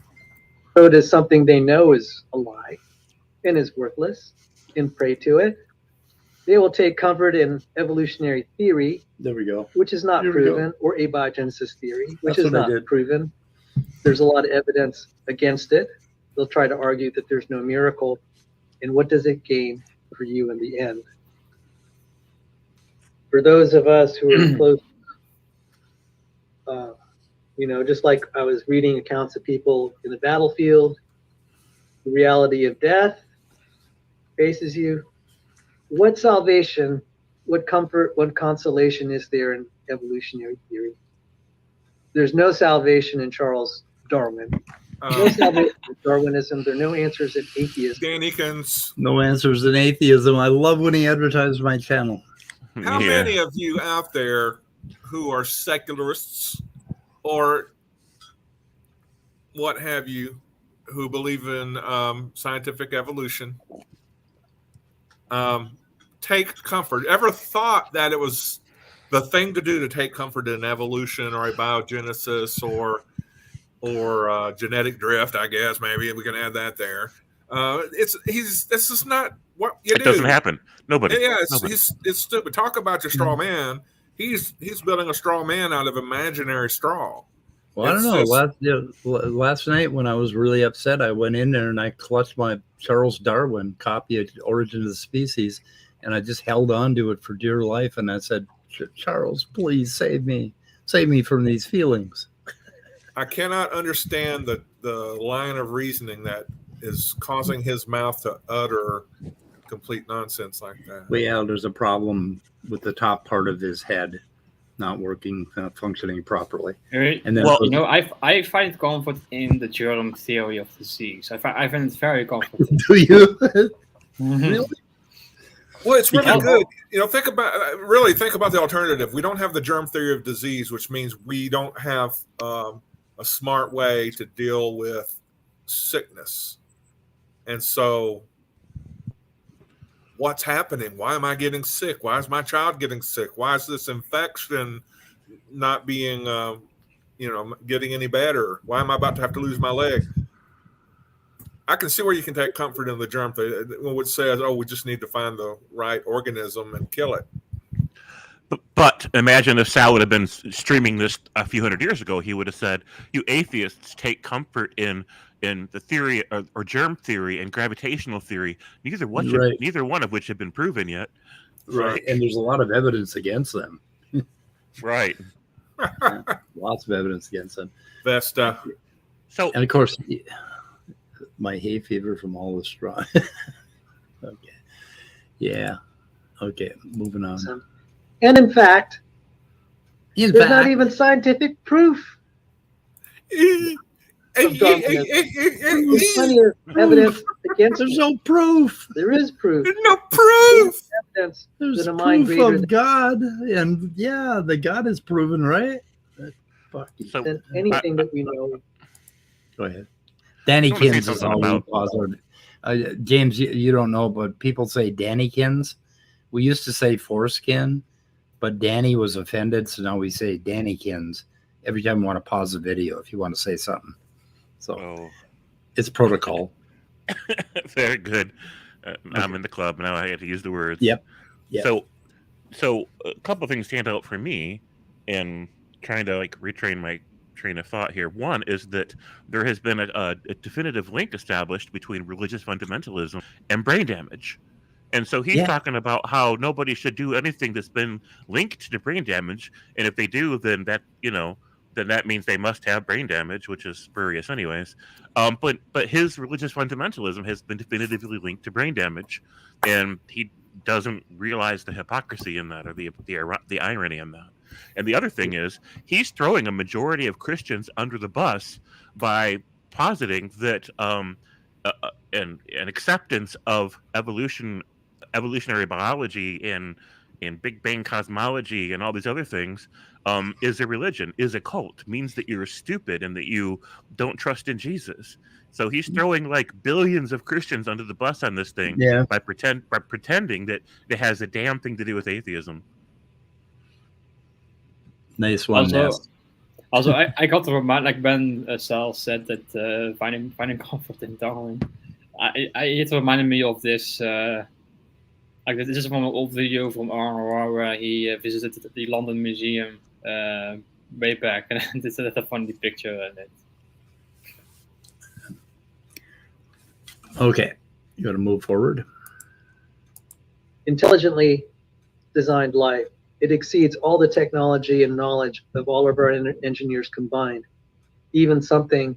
it is something they know is a lie and is worthless and pray to it. They will take comfort in evolutionary theory. There we go. Which is not proven, or abiogenesis theory, which is not proven. There's a lot of evidence against it. They'll try to argue that there's no miracle. And what does it gain for you in the end? For those of us who are close, just like I was reading accounts of people in the battlefield, the reality of death faces you. What salvation, what comfort, what consolation is there in evolutionary theory? There's no salvation in Charles Darwin. No salvation in Darwinism. There are no answers in atheism. Dan Eakins. No answers in atheism. I love when he advertises my channel. How many of you out there who are secularists or what have you, who believe in scientific evolution, take comfort? Ever thought that it was the thing to do to take comfort in evolution or abiogenesis or or genetic drift, I guess. Maybe we can add that there. This is not what you do. It doesn't happen. Nobody. Yeah, Nobody. it's stupid. Talk about your straw man. He's building a straw man out of imaginary straw. Well, I don't know. Last night when I was really upset, I went in there and I clutched my Charles Darwin copy of Origin of the Species, and I just held on to it for dear life. And I said, Charles, please save me from these feelings. I cannot understand the line of reasoning that is causing his mouth to utter complete nonsense like that. Well, yeah, there's a problem with the top part of his head not working, not functioning properly. And then, well, I find comfort in the germ theory of disease. I find it very comforting. Do you? Really? Well, it's really good. Think about the alternative. We don't have the germ theory of disease, which means we don't have a smart way to deal with sickness. And so what's happening? Why am I getting sick? Why is my child getting sick? Why is this infection not being, getting any better? Why am I about to have to lose my leg? I can see where you can take comfort in the germ theory, which says, we just need to find the right organism and kill it. But imagine if Sal would have been streaming this a few hundred years ago, he would have said, you atheists take comfort in the theory or germ theory and gravitational theory, neither one of which have been proven yet. Right. And there's a lot of evidence against them. Right. Yeah, lots of evidence against them. Vesta. So, and of course, my hay fever from all the straw. Okay. Yeah. Okay. Moving on. And in fact, there's not even scientific proof. There's plenty of evidence against. There's no proof. There is proof. There's no proof. Evidence. There's proof of God, and yeah, the God is proven, right? Than anything that we know. Go ahead. Dannykins is all positive. James, you don't know, but people say Dannykins. We used to say foreskin, but Danny was offended, so now we say Dannykins every time we want to pause the video if you want to say something. So it's protocol. Very good. I'm in the club now. I have to use the words. Yep. So a couple of things stand out for me in trying to retrain my train of thought here. One is that there has been a definitive link established between religious fundamentalism and brain damage. And so he's talking about how nobody should do anything that's been linked to brain damage. And if they do, then that means they must have brain damage, which is spurious anyways. But his religious fundamentalism has been definitively linked to brain damage. And he doesn't realize the hypocrisy in that, or the irony in that. And the other thing is, he's throwing a majority of Christians under the bus by positing that an acceptance of evolutionary biology and Big Bang cosmology and all these other things is a religion, is a cult, means that you're stupid and that you don't trust in Jesus. So he's throwing billions of Christians under the bus on this thing by pretending that it has a damn thing to do with atheism. Nice one. Also, I got to remind, like Ben Sal said, that finding comfort in Darwin. It reminded me of this. This is from an old video from Arnold where he visited the London Museum way back, and it's a funny picture in it. Okay, you got to move forward. Intelligently designed life. It exceeds all the technology and knowledge of all of our engineers combined. Even the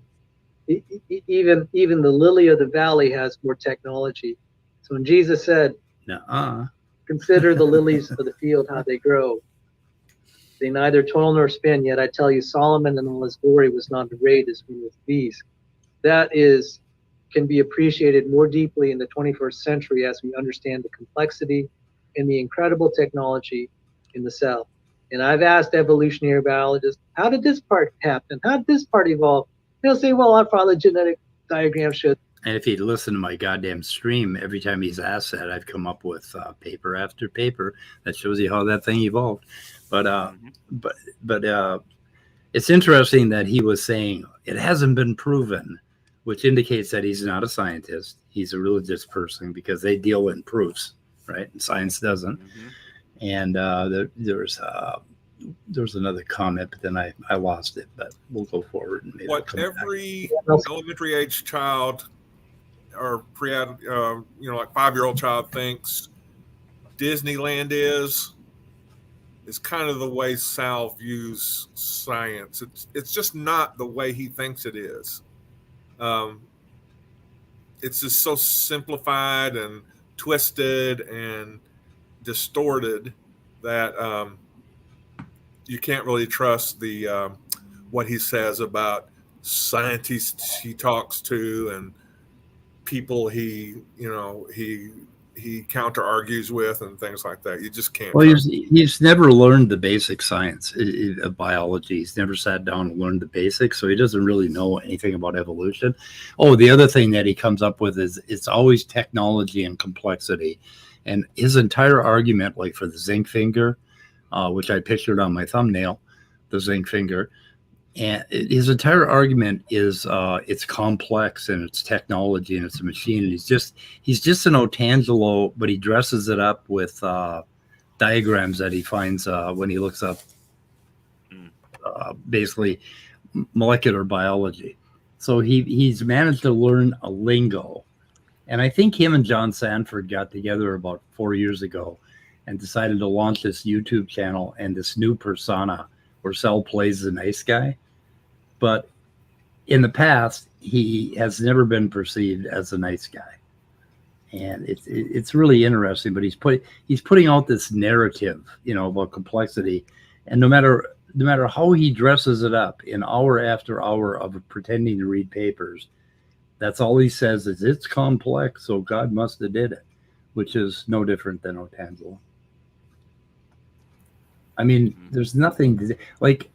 lily of the valley has more technology. So when Jesus said, consider the lilies of the field, how they grow. They neither toil nor spin, yet I tell you, Solomon in all his glory was not arrayed as one of these. That can be appreciated more deeply in the 21st century as we understand the complexity and the incredible technology in the cell. And I've asked evolutionary biologists, how did this part happen? How did this part evolve? They'll say, well, our phylogenetic diagram should. And if he'd listen to my goddamn stream, every time he's asked that, I've come up with paper after paper that shows you how that thing evolved. But it's interesting that he was saying it hasn't been proven, which indicates that he's not a scientist. He's a religious person because they deal in proofs, right? And science doesn't. And there was another comment, but then I lost it. But we'll go forward. And maybe What every elementary age child or like 5-year-old child thinks Disneyland is kind of the way Sal views science. It's just not the way he thinks it is. It's just so simplified and twisted and distorted that you can't really trust the what he says about scientists he talks to and people he counter argues with and things like that. You just can't. Well, he's never learned the basic science of biology. He's never sat down and learned the basics, so he doesn't really know anything about evolution. Oh, the other thing that he comes up with is it's always technology and complexity. And his entire argument, like for the zinc finger, which I pictured on my thumbnail, the zinc finger, and his entire argument is it's complex and it's technology and it's a machine. And he's just an Otangelo, but he dresses it up with diagrams that he finds when he looks up basically molecular biology. So he's managed to learn a lingo. And I think him and John Sanford got together about 4 years ago and decided to launch this YouTube channel and this new persona where Sal plays the nice guy. But in the past, he has never been perceived as a nice guy. And it's really interesting, but he's putting out this narrative, about complexity. And no matter how he dresses it up in hour after hour of pretending to read papers, that's all he says is it's complex, so God must have did it, which is no different than Otangelo. I mean, there's nothing to, like,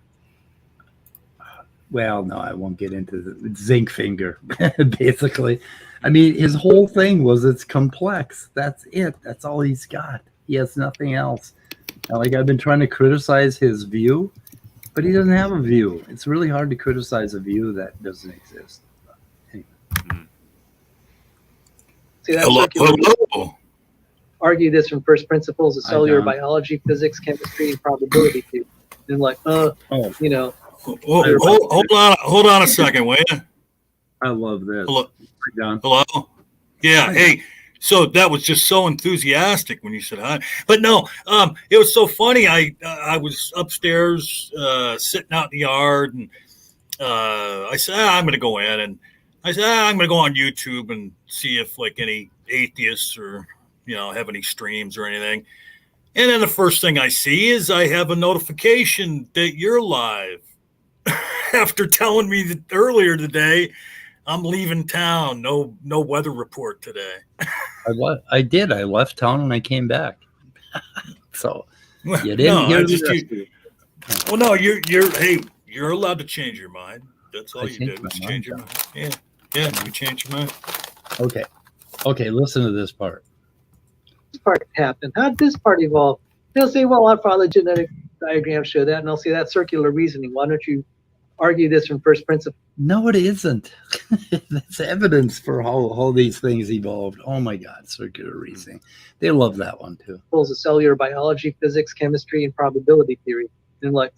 well, no, I won't get into the zinc finger, basically. I mean, his whole thing was it's complex. That's it. That's all he's got. He has nothing else. And like, I've been trying to criticize his view, but he doesn't have a view. It's really hard to criticize a view that doesn't exist. Anyway. See, hello. Argue this from first principles of cellular biology, physics, chemistry, and probability theory. And like, hold on a second, will you? I love this. Hello. John. Hello. Yeah. Hey. So that was just so enthusiastic when you said hi. But no, it was so funny. I was upstairs sitting out in the yard, and I said, I'm going to go in, and I said, I'm going to go on YouTube and see if like any atheists or have any streams or anything. And then the first thing I see is I have a notification that you're live. After telling me that earlier today, I'm leaving town. No weather report today. I did. I left town and I came back. So you didn't hear the well, no, you're allowed to change your mind. That's all you did was change your mind. Yeah, you change your mind. Okay. Listen to this part. This part happened. How did this part evolve? They'll say, well, our phylogenetic diagrams show that, and I'll say that's circular reasoning. Why don't you argue this from first principle? No, it isn't. That's evidence for how these things evolved. Oh my God, circular reasoning. They love that one too. Of cellular biology, physics, chemistry, and probability theory. And like,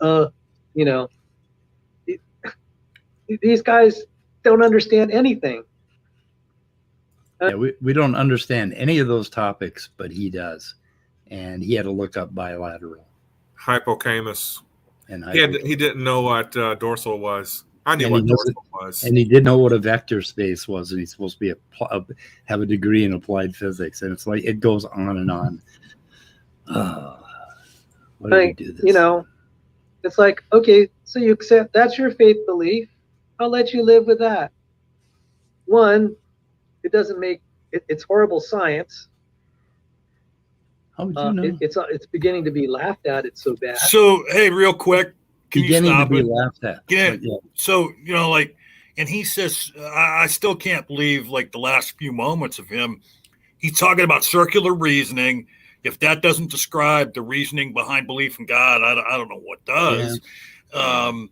these guys don't understand anything. Yeah, we don't understand any of those topics, but he does. And he had to look up bilateral. Hippocampus. And he didn't know what dorsal was. I knew what dorsal was. And he didn't know what a vector space was, and he's supposed to be have a degree in applied physics. And it's like, it goes on and on. Why do we do this? It's like, okay, so you accept that's your faith belief. I'll let you live with that. One, it doesn't make it's horrible science. How would you know? It's beginning to be laughed at. It's so bad. So hey, real quick, can you stop it? Laughed at. Yeah. So and he says, I still can't believe like the last few moments of him. He's talking about circular reasoning. If that doesn't describe the reasoning behind belief in God, I don't know what does. Yeah.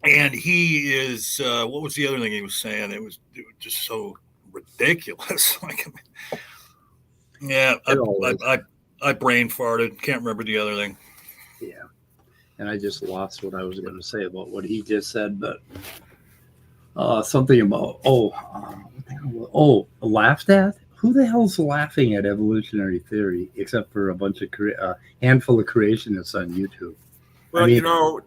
And he is, what was the other thing he was saying? It was just so ridiculous. Like, yeah, I brain farted. Can't remember the other thing. Yeah. And I just lost what I was going to say about what he just said, but something about, laughed at? Who the hell's laughing at evolutionary theory except for a bunch of handful of creationists on YouTube? Well, I mean, you know,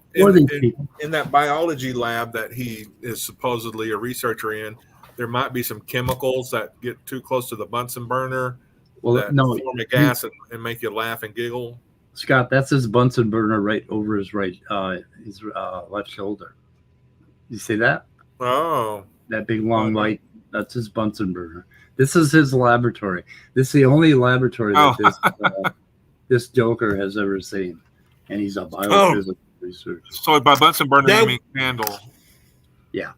in that biology lab that he is supposedly a researcher in, there might be some chemicals that get too close to the Bunsen burner that form a gas and make you laugh and giggle. Scott, that's his Bunsen burner right over his left shoulder. You see that? Oh. That big long light, that's his Bunsen burner. This is his laboratory. This is the only laboratory that this joker has ever seen. And he's a biophysical researcher. So by Bunsen burner, you mean candle? Yeah.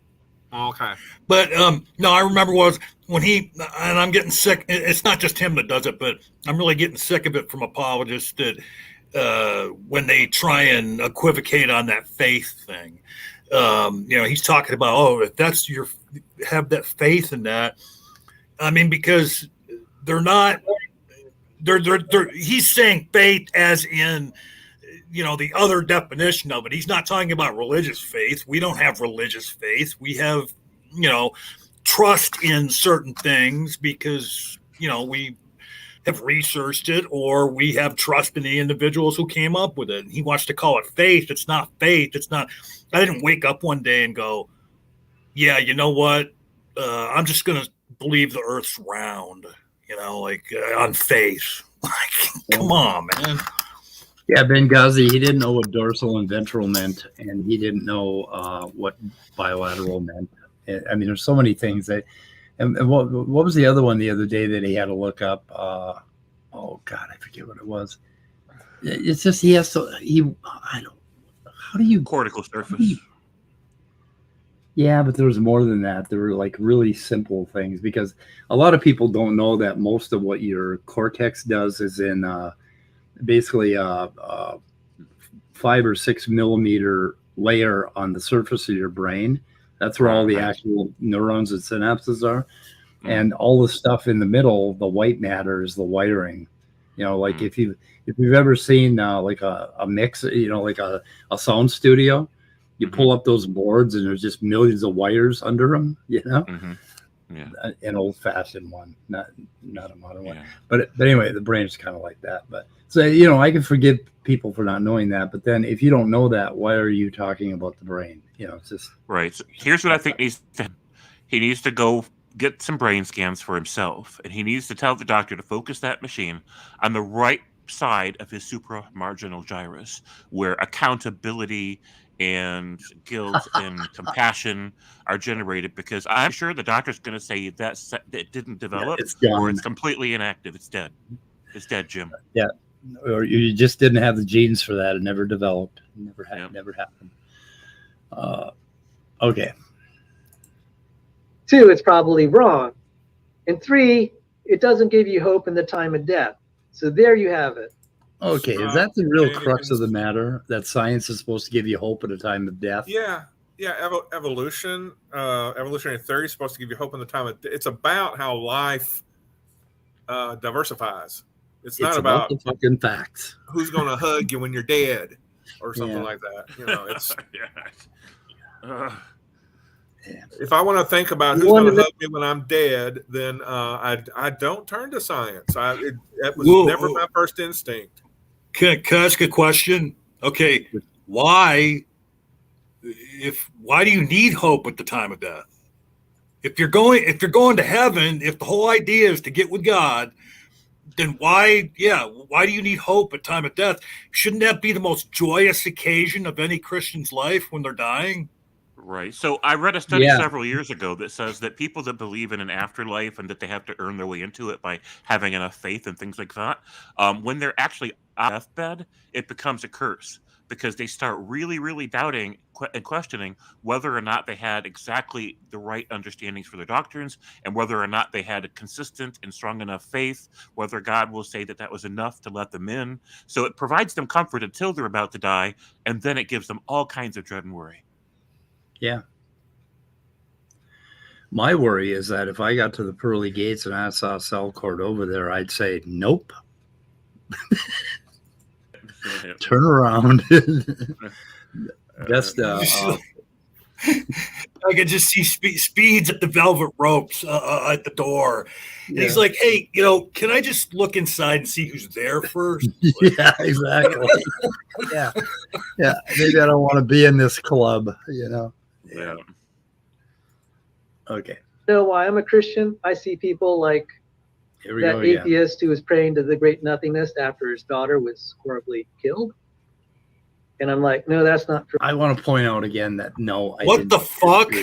Okay. But no, I remember when and I'm getting sick. It's not just him that does it, but I'm really getting sick of it from apologists that when they try and equivocate on that faith thing. He's talking about, if that's have that faith in that. I mean, because they're not. He's saying faith as in, the other definition of it. He's not talking about religious faith. We don't have religious faith. We have, trust in certain things because, we have researched it, or we have trust in the individuals who came up with it. And he wants to call it faith. It's not faith. It's not. I didn't wake up one day and go, yeah, you know what? I'm just going to believe the earth's round, on faith. Like, come on, man. Yeah, Benghazi, he didn't know what dorsal and ventral meant, and he didn't know what bilateral meant. I mean, there's so many things that. And what was the other one the other day that he had to look up? Oh God, I forget what it was. It's just he has to. I don't. How do you cortical surface? Yeah, but there was more than that. There were like really simple things because a lot of people don't know that most of what your cortex does is in. Basically a 5 or 6 millimeter layer on the surface of your brain. That's where all the actual neurons and synapses are. And all the stuff in the middle, the white matter is the wiring. Like if you've ever seen like a mix, like a sound studio, you pull up those boards and there's just millions of wires under them, Yeah. An old-fashioned one, not a modern one. But anyway, the brain is kind of like that. But so I can forgive people for not knowing that. But then, if you don't know that, why are you talking about the brain? It's just right. So here's what I think he needs to go get some brain scans for himself, and he needs to tell the doctor to focus that machine on the right side of his supramarginal gyrus, where accountability and guilt and compassion are generated, because I'm sure the doctor's going to say that it didn't develop, or it's completely inactive. It's dead. It's dead, Jim. Yeah. Or you just didn't have the genes for that. It never developed. Never happened. Okay. 2, it's probably wrong. And 3, it doesn't give you hope in the time of death. So there you have it. Okay, is that the real crux of the matter? That science is supposed to give you hope at a time of death? Yeah. Evolution, evolutionary theory is supposed to give you hope in the time of death. It's about how life diversifies. It's not about the fucking facts. Who's going to hug you when you're dead or something like that. It's. If I want to think about who's going to hug me when I'm dead, then I don't turn to science. That was never my first instinct. Can I ask a question? Okay, why do you need hope at the time of death? If you're going to heaven, if the whole idea is to get with God, then why do you need hope at time of death? Shouldn't that be the most joyous occasion of any Christian's life when they're dying? Right. So I read a study several years ago that says that people that believe in an afterlife and that they have to earn their way into it by having enough faith and things like that, when they're actually on deathbed, it becomes a curse, because they start really, really doubting and questioning whether or not they had exactly the right understandings for their doctrines, and whether or not they had a consistent and strong enough faith, whether God will say that was enough to let them in. So it provides them comfort until they're about to die, and then it gives them all kinds of dread and worry. Yeah. My worry is that if I got to the pearly gates and I saw Sal Cordova there, I'd say, nope. Turn around. Best. I could just see Speeds at the velvet ropes at the door. And he's like, hey, can I just look inside and see who's there first? Yeah, exactly. Yeah. Maybe I don't want to be in this club, Yeah. Okay. Know why I'm a Christian? I see people like Here we that go again. atheist who was praying to the great nothingness after his daughter was horribly killed. And I'm like, no, that's not true. I want to point out again that no. What the fuck?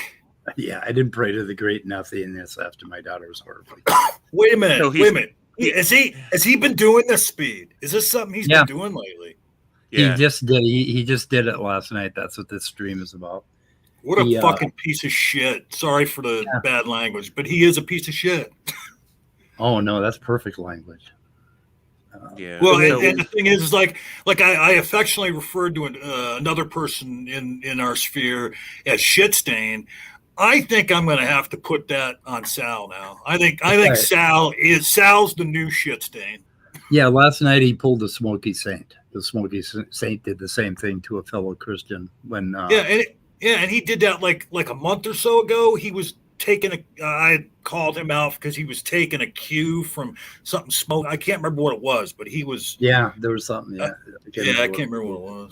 Yeah, I didn't pray to the great nothingness after my daughter was horribly. Wait a minute. No, Wait a minute. Has he been doing this, Speed? Is this something he's been doing lately? Yeah. He just did. He just did it last night. That's what this stream is about. What a fucking piece of shit. Sorry for the bad language, but he is a piece of shit. Oh no, that's perfect language. Yeah. Well, and the thing is like I affectionately referred to another person in our sphere as shit stain. I think I'm going to have to put that on Sal now. I think Sal's the new shit stain. Yeah, last night he pulled the Smoky Saint. The Smoky Saint did the same thing to a fellow Christian when. And he did that like a month or so ago. He was taking I called him out because he was taking a cue from something smoke. I can't remember what it was, but he was. Yeah, there was something. Yeah, I can't remember what it was.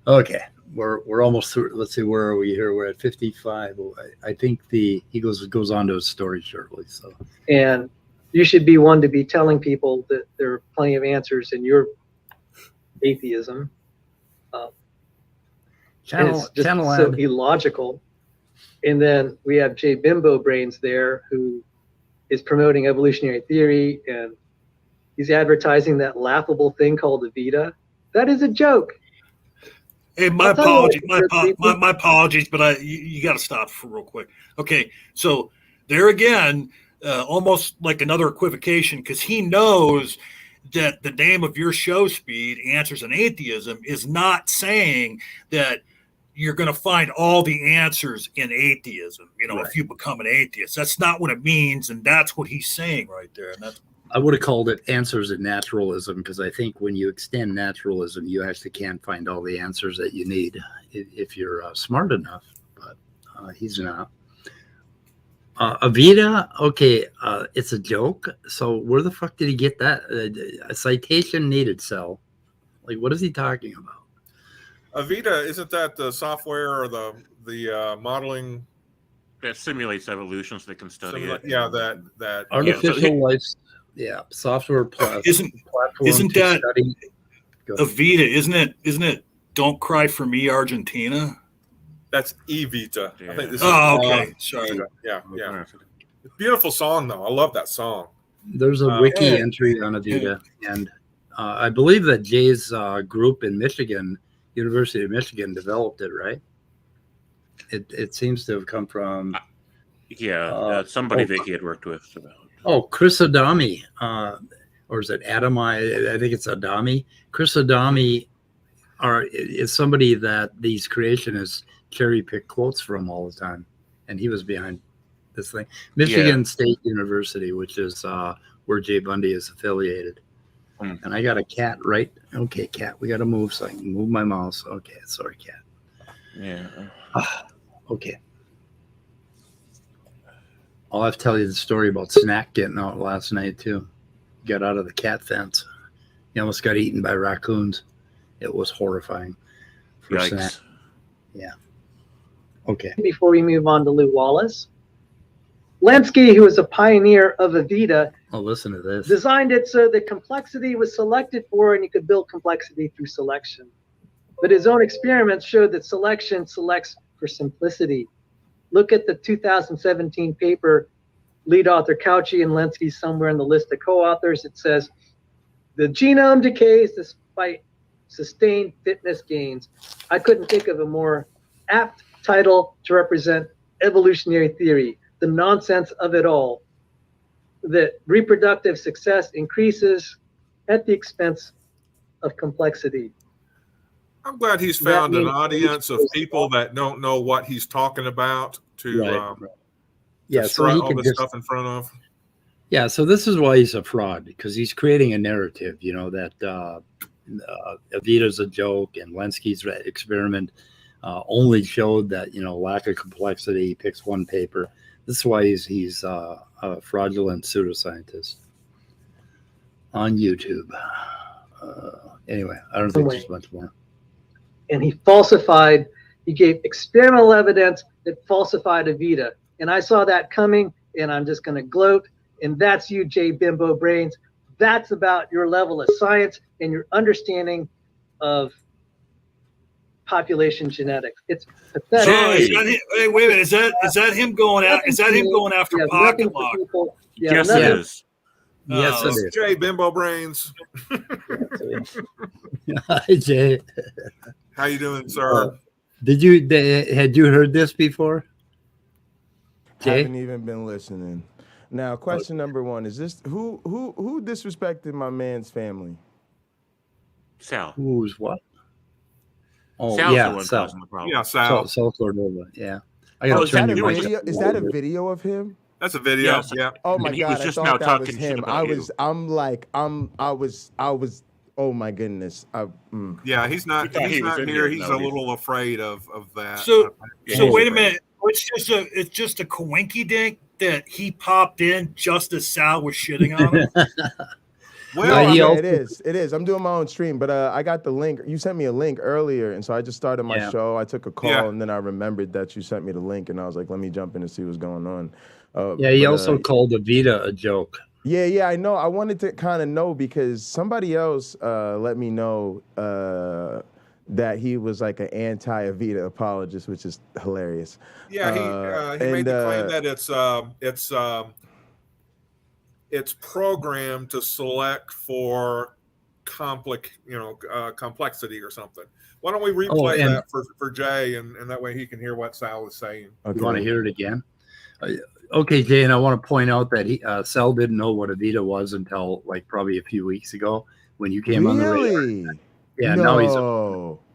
Okay, we're almost through. Let's see, where are we here? We're at 55. I think he goes on to his story shortly. So, And you should be one to be telling people that there are plenty of answers in your atheism. It's just so illogical. And then we have Jay Bimbo Brains there, who is promoting evolutionary theory, and he's advertising that laughable thing called Evita. That is a joke. Hey, my apologies, my apologies, but you got to stop for real quick. Okay, so there again, almost like another equivocation, because he knows that the name of your show, Speed, Answers in Atheism, is not saying that you're going to find all the answers in atheism, right. If you become an atheist. That's not what it means, and that's what he's saying right there. And I would have called it Answers in Naturalism, because I think when you extend naturalism, you actually can't find all the answers that you need if you're smart enough, but he's not. Evita, okay, it's a joke. So where the fuck did he get that? A citation needed, Sal. Like, what is he talking about? Evita, isn't that the software or the modeling that simulates evolution so they can study it? Yeah, that artificial life. Yeah, software platform. Isn't that study. Evita? Isn't it? Don't Cry for Me, Argentina. That's Evita. Yeah. I think this is. Okay. Sorry. Yeah. Beautiful song though. I love that song. There's a wiki entry on Evita, and I believe that Jay's group in Michigan. University of Michigan developed it, right? It seems to have come from somebody that he had worked with. Chris Adami, or is it Adami? I think it's Adami. Chris Adami is somebody that these creationists cherry pick quotes from all the time, and he was behind this thing. Michigan State University, which is where Jay Bundy is affiliated. And I got a cat, right? Okay, cat, we got to move so I can move my mouse. Okay, sorry, cat. Yeah. Okay. I'll have to tell you the story about Snack getting out last night, too. Got out of the cat fence. He almost got eaten by raccoons. It was horrifying for Snack. Yeah. Okay. Before we move on to Lew Wallace, Lenski, who was a pioneer of Evita, listen to this. Designed it so that complexity was selected for, and you could build complexity through selection. But his own experiments showed that selection selects for simplicity. Look at the 2017 paper, lead author Cauchy and Lenski somewhere in the list of co-authors. It says, the genome decays despite sustained fitness gains. I couldn't think of a more apt title to represent evolutionary theory, the nonsense of it all. That reproductive success increases at the expense of complexity. I'm glad he's That found an means- audience of people that don't know what he's talking about to, Right. to Yeah, so strut he all could this just stuff in front of. yeah. So this is why he's a fraud, because he's creating a narrative. That Evita's a joke and Lenski's experiment only showed that lack of complexity. He picks one paper. This is why he's a fraudulent pseudoscientist on YouTube. Anyway, I don't think there's much more. And he gave experimental evidence that falsified Evita. And I saw that coming, and I'm just going to gloat. And that's you, Jay Bimbo Brains. That's about your level of science and your understanding of population genetics. It's pathetic. Jay, hey, wait a minute. Is that him going out? Is that him going after Pocket Lock? Yes, it is. Yes, Oh. it is. Jay Bimbo Brains. Hi, Jay. How you doing, sir? Had you heard this before? Jay? Haven't even been listening. Now, question number one is this: who disrespected my man's family? Sal. Who's what? Oh, Sal's the yeah, one Sal. causing the problem. Yeah, Sal. Sal Cordova. Yeah. I Oh, gotta is turn that you a on. video? Is that a video of him? That's a video. Yes. Yeah. Oh my And he God! was just I now thought that was talking shit him. about you. I was. Oh my goodness! Yeah, he's not. We thought He's he was not in here. here. He's No, a he's- little afraid of that. So Yeah, wait a he's minute. It's just a coinky dink that he popped in just as Sal was shitting on him. Well, he yeah, also- it is. I'm doing my own stream, but I got the link. You sent me a link earlier, and so I just started my Yeah. show. I took a call, Yeah. and then I remembered that you sent me the link, and I was like, let me jump in and see what's going on. Yeah, he but, also called Evita a joke. Yeah, I know. I wanted to kind of know because somebody else let me know that he was like an anti-Evita apologist, which is hilarious. yeah, he made the claim that it's programmed to select for complexity or something. Why don't we replay and- that for Jay, and that way he can hear what Sal is saying. Okay. You want to hear it again? Okay, Jay, and I want to point out that Sal didn't know what Evita was until like probably a few weeks ago when you came on the radar. Really? Yeah, no. now he's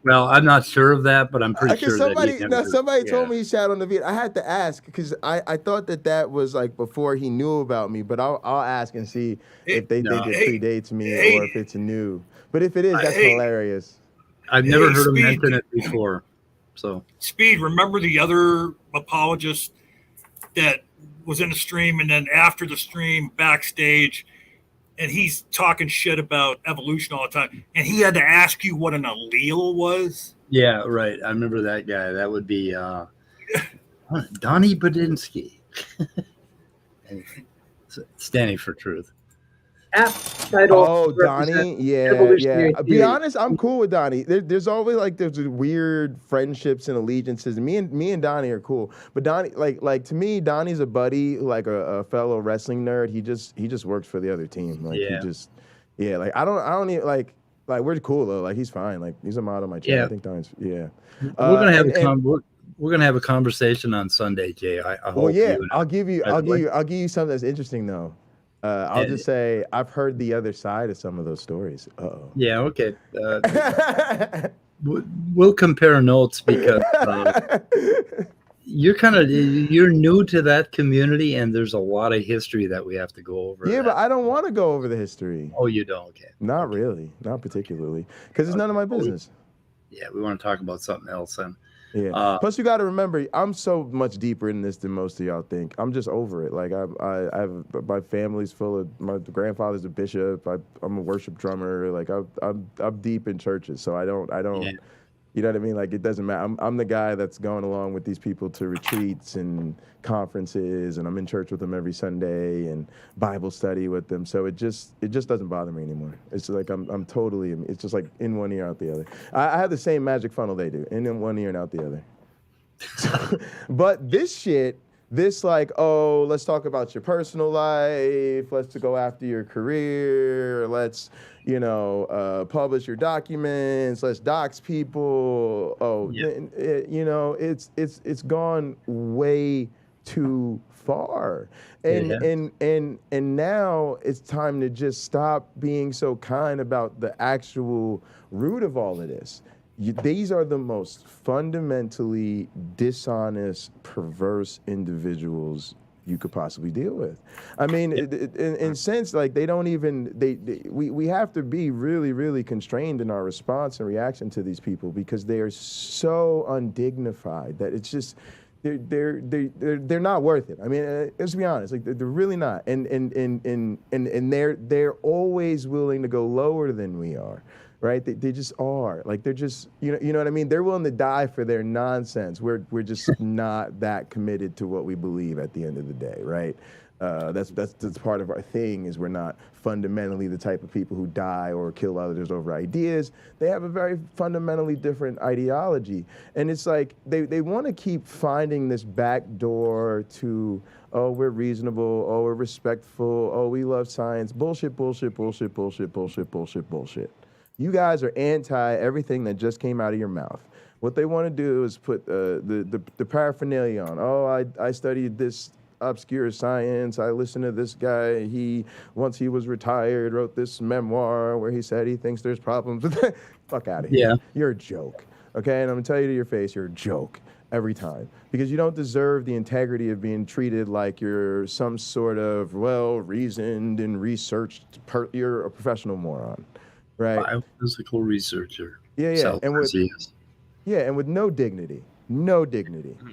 well. I'm not sure of that, but I'm pretty sure somebody, that he never. somebody told Yeah. me he shot on the video. I had to ask because I thought that was like before he knew about me, but I'll ask and see if they think it predates me or if it's new. But if it is, that's hilarious. I've never heard him Speed. mention it before. So Speed, remember the other apologist that was in the stream and then after the stream backstage, and he's talking shit about evolution all the time, and he had to ask you what an allele was? yeah, right. I remember that guy. That would be Donnie Badinsky, standing for truth. App title. Oh, Donnie, represent yeah. evolutionary Be theory. honest, I'm cool with Donnie. There's always like there's weird friendships and allegiances. Me and Donnie are cool, but Donnie, like to me, Donnie's a buddy, like a fellow wrestling nerd. He just works for the other team. Like Yeah. like I don't even like we're cool though. Like he's fine. Like he's a mod on my channel. Yeah. I think Donnie's we're We're gonna have a conversation on Sunday, Jay. I hope. Well, yeah, you and I'll give you something that's interesting though. I'll Yeah. just say I've heard the other side of some of those stories. Uh-oh. Yeah. Okay. We'll compare notes because you're new to that community, and there's a lot of history that we have to go over. Yeah, but I don't want to go over the history. Oh, you don't? Okay. Not really, not particularly, because it's none of my business. Yeah, we want to talk about something else then. Yeah. Plus, you got to remember, I'm so much deeper in this than most of y'all think. I'm just over it. Like I have my family's full of my grandfather's a bishop. I'm a worship drummer. Like I'm deep in churches, so I don't. Yeah. You know what I mean? Like it doesn't matter. I'm the guy that's going along with these people to retreats and conferences, and I'm in church with them every Sunday and Bible study with them. So it just doesn't bother me anymore. It's like I'm totally. It's just like in one ear out the other. I have the same magic funnel they do, in one ear and out the other. But this shit. This like, oh, let's talk about your personal life. Let's go after your career. Let's, publish your documents. Let's dox people. Oh, Yeah. It's gone way too far. And now it's time to just stop being so kind about the actual root of all of this. these are the most fundamentally dishonest, perverse individuals you could possibly deal with. I mean, in sense, like they don't even, we have to be really, really constrained in our response and reaction to these people because they are so undignified that it's just, they're not worth it. I mean, let's be honest, like they're really not. And they're always willing to go lower than we are. Right? They just are. Like they're just, you know what I mean? They're willing to die for their nonsense. We're just not that committed to what we believe at the end of the day, right? That's part of our thing is we're not fundamentally the type of people who die or kill others over ideas. They have a very fundamentally different ideology. And it's like they want to keep finding this back door to, oh, we're reasonable, oh, we're respectful, oh, we love science. Bullshit, bullshit, bullshit, bullshit, bullshit, bullshit, bullshit. You guys are anti everything that just came out of your mouth. What they want to do is put the paraphernalia on. Oh, I studied this obscure science. I listened to this guy. Once he was retired, wrote this memoir where he said he thinks there's problems with that. Fuck out of here. Yeah. You're a joke. Okay? And I'm going to tell you to your face, you're a joke every time. Because you don't deserve the integrity of being treated like you're some sort of well-reasoned and researched, you're a professional moron. Right. Biophysical researcher. Yeah. And with no dignity.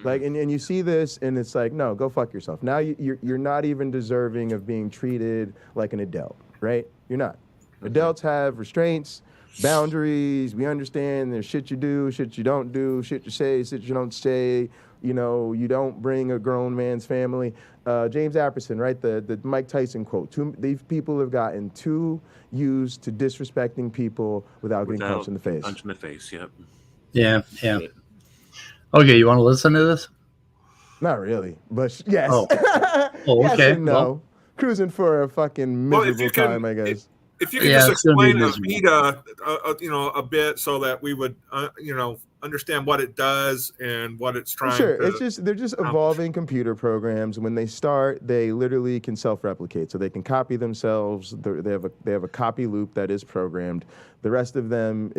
Like, and you see this and it's like, no, go fuck yourself. Now you're not even deserving of being treated like an adult, right? You're not. Adults have restraints, boundaries. We understand there's shit you do, shit you don't do, shit you say, shit you don't say. You know, you don't bring a grown man's family. James Apperson, right? The Mike Tyson quote. These people have gotten too used to disrespecting people without getting punched in the face. Punch in the face, yep. Yeah. Okay, you want to listen to this? Not really, but yes. Oh, yes okay. And no. Well, cruising for a fucking miserable time, I guess. If you could just explain Avita, a bit so that we would, understand what it does and what it's trying to. They're just evolving computer programs. When they start, they literally can self-replicate, so they can copy themselves. They have a copy loop that is programmed. The rest of their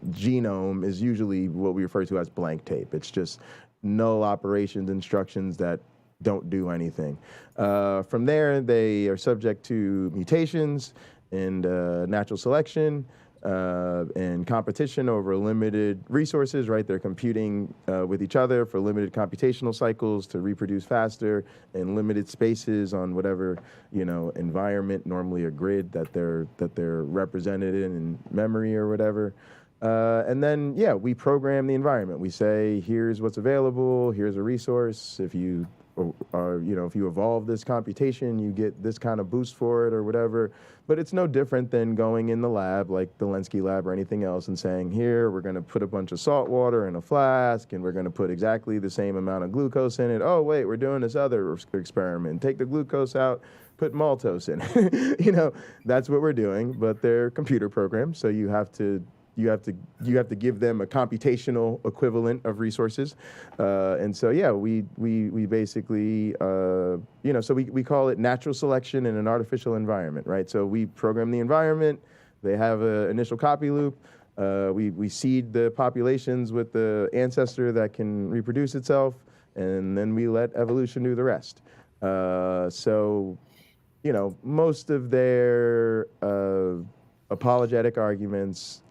genome is usually what we refer to as blank tape. It's just null operations instructions that don't do anything. From there, they are subject to mutations and natural selection and competition over limited resources, right? They're computing with each other for limited computational cycles to reproduce faster in limited spaces on whatever, environment, normally a grid that they're represented in memory or whatever. And then, we program the environment. We say, here's what's available, here's a resource. If you evolve this computation, you get this kind of boost for it or whatever. But it's no different than going in the lab, like the Lenski lab or anything else, and saying, here, we're going to put a bunch of salt water in a flask, and we're going to put exactly the same amount of glucose in it. Oh, wait, we're doing this other experiment. Take the glucose out, put maltose in it. That's what we're doing, but they're computer programs, so you have to give them a computational equivalent of resources, and so we basically so we call it natural selection in an artificial environment, right? So we program the environment. They have an initial copy loop. We seed the populations with the ancestor that can reproduce itself, and then we let evolution do the rest. So most of their apologetic arguments.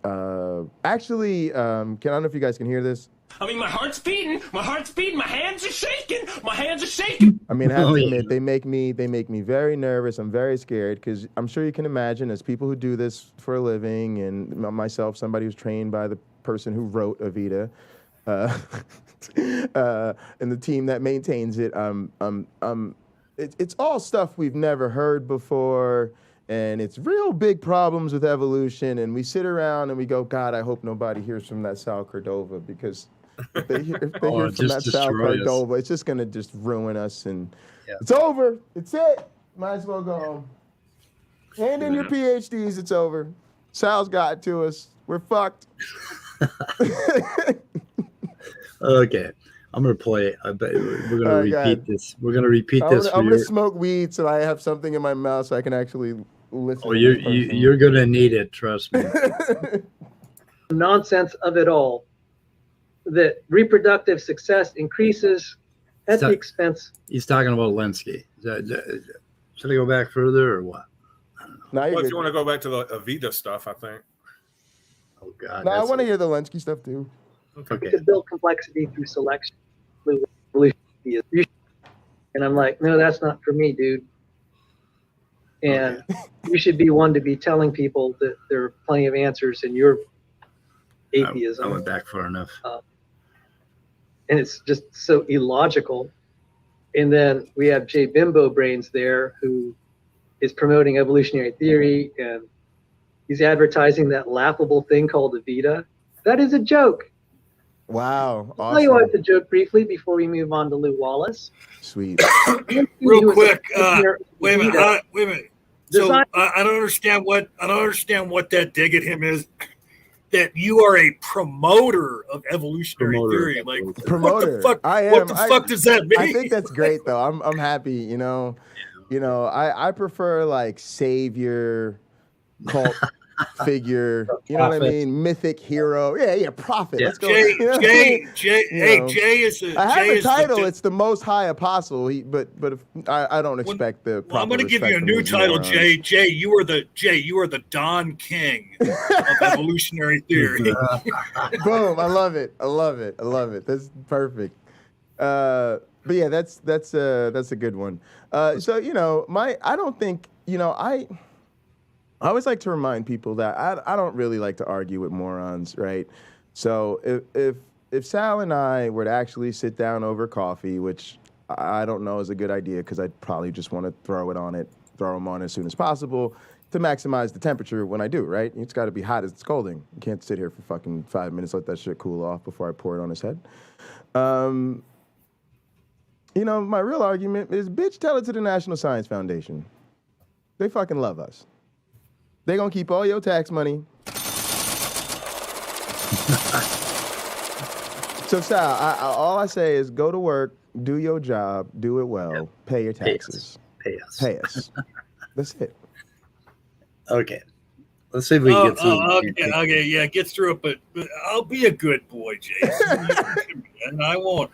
Actually, I don't know if you guys can hear this. I mean, my heart's beating, my hands are shaking, I mean, I have to admit, they make me very nervous. I'm very scared because I'm sure you can imagine, as people who do this for a living, and myself, somebody who's trained by the person who wrote Avita, and the team that maintains it, it's all stuff we've never heard before. And it's real big problems with evolution. And we sit around and we go, God, I hope nobody hears from that Sal Cordova, because if they hear from that Sal Cordova, it's just going to just ruin us. And it's over. It's it. Might as well go home. Hand in your PhDs. It's over. Sal's got it to us. We're fucked. Okay. I'm going to play. I bet we're going to repeat this. We're going to repeat this. I'm going to smoke weed so I have something in my mouth so I can actually listen. Oh, you're going to need it. Trust me. nonsense of it all, that reproductive success increases at the expense. He's talking about Lenski. Should I go back further or what? No, Well, if you want to go back to the Avita stuff, I think. Oh God. No, I want to hear the Lenski stuff too. Okay. To build complexity through selection. And I'm like, no, that's not for me, dude. And you should be one to be telling people that there are plenty of answers in your atheism. I went back far enough. And it's just so illogical. And then we have Jay Bimbo Brains there, who is promoting evolutionary theory, and he's advertising that laughable thing called Avita. That is a joke. Wow. I'll tell you why it's a joke briefly before we move on to Lew Wallace. Sweet. Real quick, wait a minute. So Design- I don't understand what that dig at him is. That you are a promoter of evolutionary theory, like promoter. What the fuck does that mean? I think that's great though. I'm happy. You know, I prefer like savior, cult figure. You know what I mean? Mythic hero. Yeah, prophet. Let's go. Jay is. I have a title. It's the Most High Apostle. But if, I don't expect the. Well, I'm going to give you a new title, Jay. Jay, you are the Don King of evolutionary theory. Boom! I love it. That's perfect. But yeah, that's a good one. So I don't think I always like to remind people that I don't really like to argue with morons, right? So if Sal and I were to actually sit down over coffee, which I don't know is a good idea because I'd probably just want to throw them on as soon as possible to maximize the temperature when I do, right? It's got to be hot as it's scalding. You can't sit here for fucking 5 minutes, let that shit cool off before I pour it on his head. My real argument is, bitch, tell it to the National Science Foundation. They fucking love us. They gonna keep all your tax money. So Sal, all I say is go to work, do your job, do it well, pay your taxes. Pay us. That's it. Okay. Let's see if we can get through. Okay, yeah, get through it, but I'll be a good boy, Jason. And I won't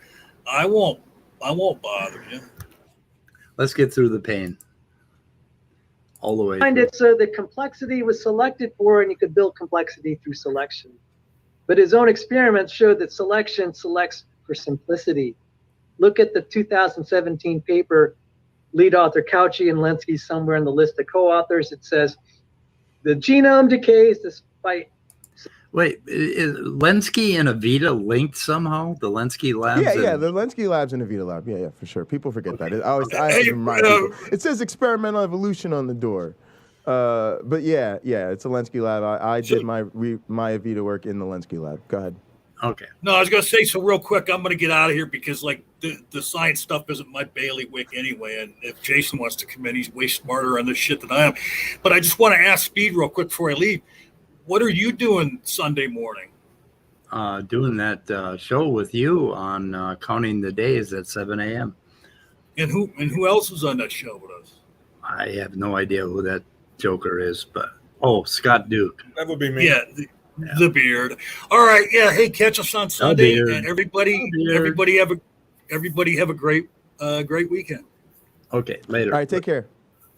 bother you. Let's get through the pain. All the way. Find it so that complexity was selected for, and you could build complexity through selection. But his own experiments showed that selection selects for simplicity. Look at the 2017 paper, lead author Cauchy and Lenski somewhere in the list of co-authors. It says the genome decays despite. Wait, is Lenski and Avita linked somehow? The Lenski labs? Yeah, the Lenski labs and Avita lab. Yeah, for sure. People forget that. I have to remind people. It says experimental evolution on the door. But yeah, it's a Lenski lab. I did my Avita work in the Lenski lab. Go ahead. Okay. No, I was going to say, so real quick, I'm going to get out of here because like the science stuff isn't my bailiwick anyway. And if Jason wants to come in, he's way smarter on this shit than I am. But I just want to ask Speed real quick before I leave. What are you doing Sunday morning? Doing that show with you on Counting the Days at 7 a.m. And who else is on that show with us? I have no idea who that joker is, but Scott Duke. That would be me. Yeah, the beard. All right, yeah. Hey, catch us on Sunday, and everybody have a great weekend. Okay, later. All right, take care.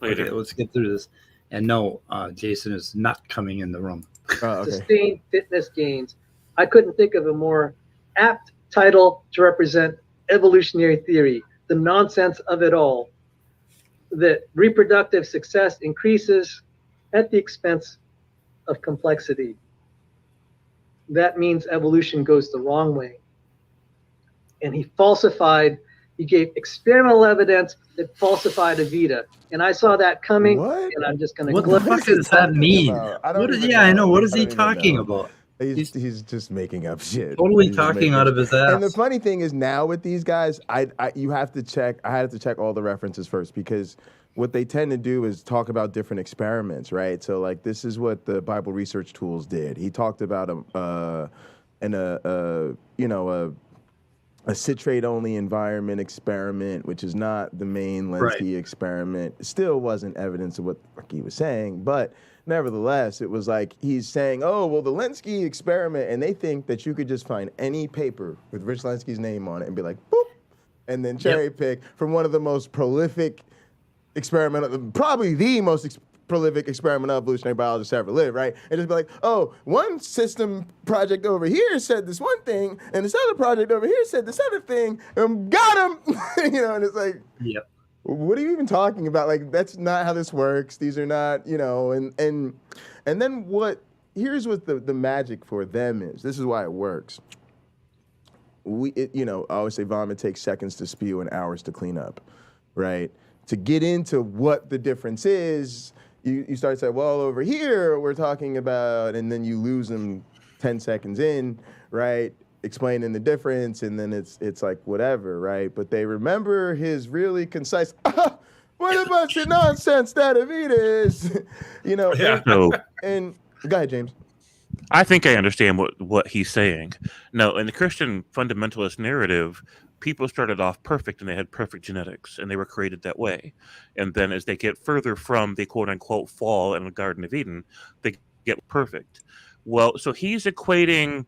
Later. Okay, let's get through this. And no, Jason is not coming in the room. Okay. Sustained fitness gains. I couldn't think of a more apt title to represent evolutionary theory, the nonsense of it all, that reproductive success increases at the expense of complexity. That means evolution goes the wrong way. And he gave experimental evidence that falsified Avita. And I saw that coming, What? and I'm just going to What the fuck does that mean? I know. What is he talking about? He's just making up shit. Totally He's just talking making out of his ass. And the funny thing is now with these guys, you have to check. I had to check all the references first because what they tend to do is talk about different experiments, right? So like this is what the Bible Research Tools did. He talked about a a citrate-only environment experiment, which is not the main Lenski experiment. Still wasn't evidence of what the fuck he was saying, but nevertheless, it was like he's saying, oh, well, the Lenski experiment, and they think that you could just find any paper with Rich Lenski's name on it and be like, boop, and then cherry pick from one of the most prolific experimental, probably the most prolific experimental evolutionary biologists ever lived, right? And just be like, oh, one system project over here said this one thing, and this other project over here said this other thing, and got him, you know, and it's like, what are you even talking about? Like, that's not how this works. These are not, you know, and then here's what the magic for them is. This is why it works. You know, I always say vomit takes seconds to spew and hours to clean up, right? To get into what the difference is, you start to say, well, over here we're talking about, and then you lose them 10 seconds in, right? Explaining the difference, and then it's like whatever, right? But they remember his really concise, what a bunch of nonsense that it is, you know. Yeah. And go ahead, James. I think I understand what he's saying. No, in the Christian fundamentalist narrative, people started off perfect and they had perfect genetics and they were created that way. And then as they get further from the quote unquote fall in the Garden of Eden, they get perfect. Well, so he's equating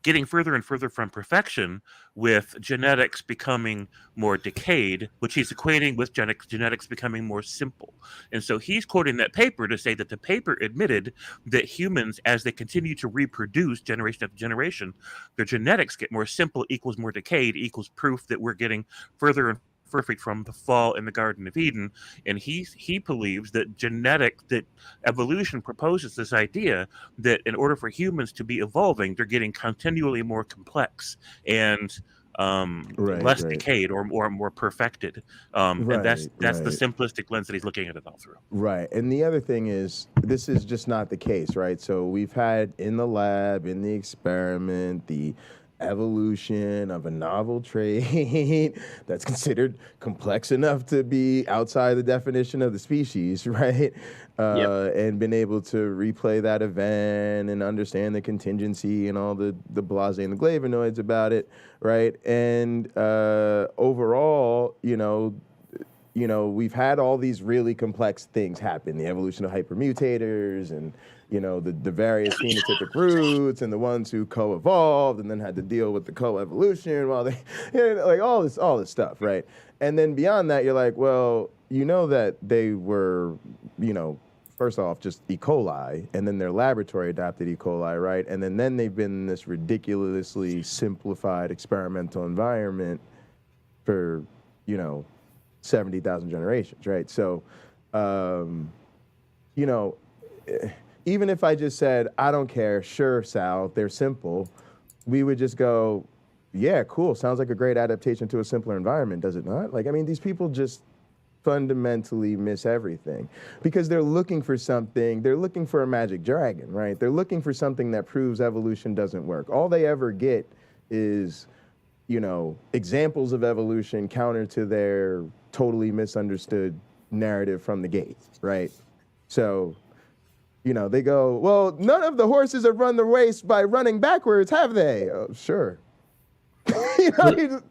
getting further and further from perfection with genetics becoming more decayed, which he's equating with genetics becoming more simple. And so he's quoting that paper to say that the paper admitted that humans, as they continue to reproduce generation after generation, their genetics get more simple equals more decayed equals proof that we're getting further and perfect from the fall in the Garden of Eden. And he believes that that evolution proposes this idea that in order for humans to be evolving, they're getting continually more complex and less decayed or more perfected. And that's the simplistic lens that he's looking at it all through. Right. And the other thing is, this is just not the case, right? So we've had in the lab, in the experiment, the evolution of a novel trait that's considered complex enough to be outside the definition of the species, right? And been able to replay that event and understand the contingency and all the blase and the flavonoids about it, right? And overall, you know, we've had all these really complex things happen, the evolution of hypermutators and, you know, the various phenotypic roots and the ones who co-evolved and then had to deal with the co-evolution while they, you know, like all this stuff, right? And then beyond that, you're like, well, you know that they were, you know, first off, just E. coli, and then their laboratory adapted E. coli, right? And then they've been in this ridiculously simplified experimental environment for, you know, 70,000 generations, right? So, you know, even if I just said, I don't care, sure, Sal, they're simple, we would just go, yeah, cool, sounds like a great adaptation to a simpler environment, does it not? Like, I mean, these people just fundamentally miss everything because they're looking for something, they're looking for a magic dragon, right? They're looking for something that proves evolution doesn't work. All they ever get is, you know, examples of evolution counter to their totally misunderstood narrative from the gate, right? So, you know, they go, well, none of the horses have run the race by running backwards, have they? Oh, sure. You know,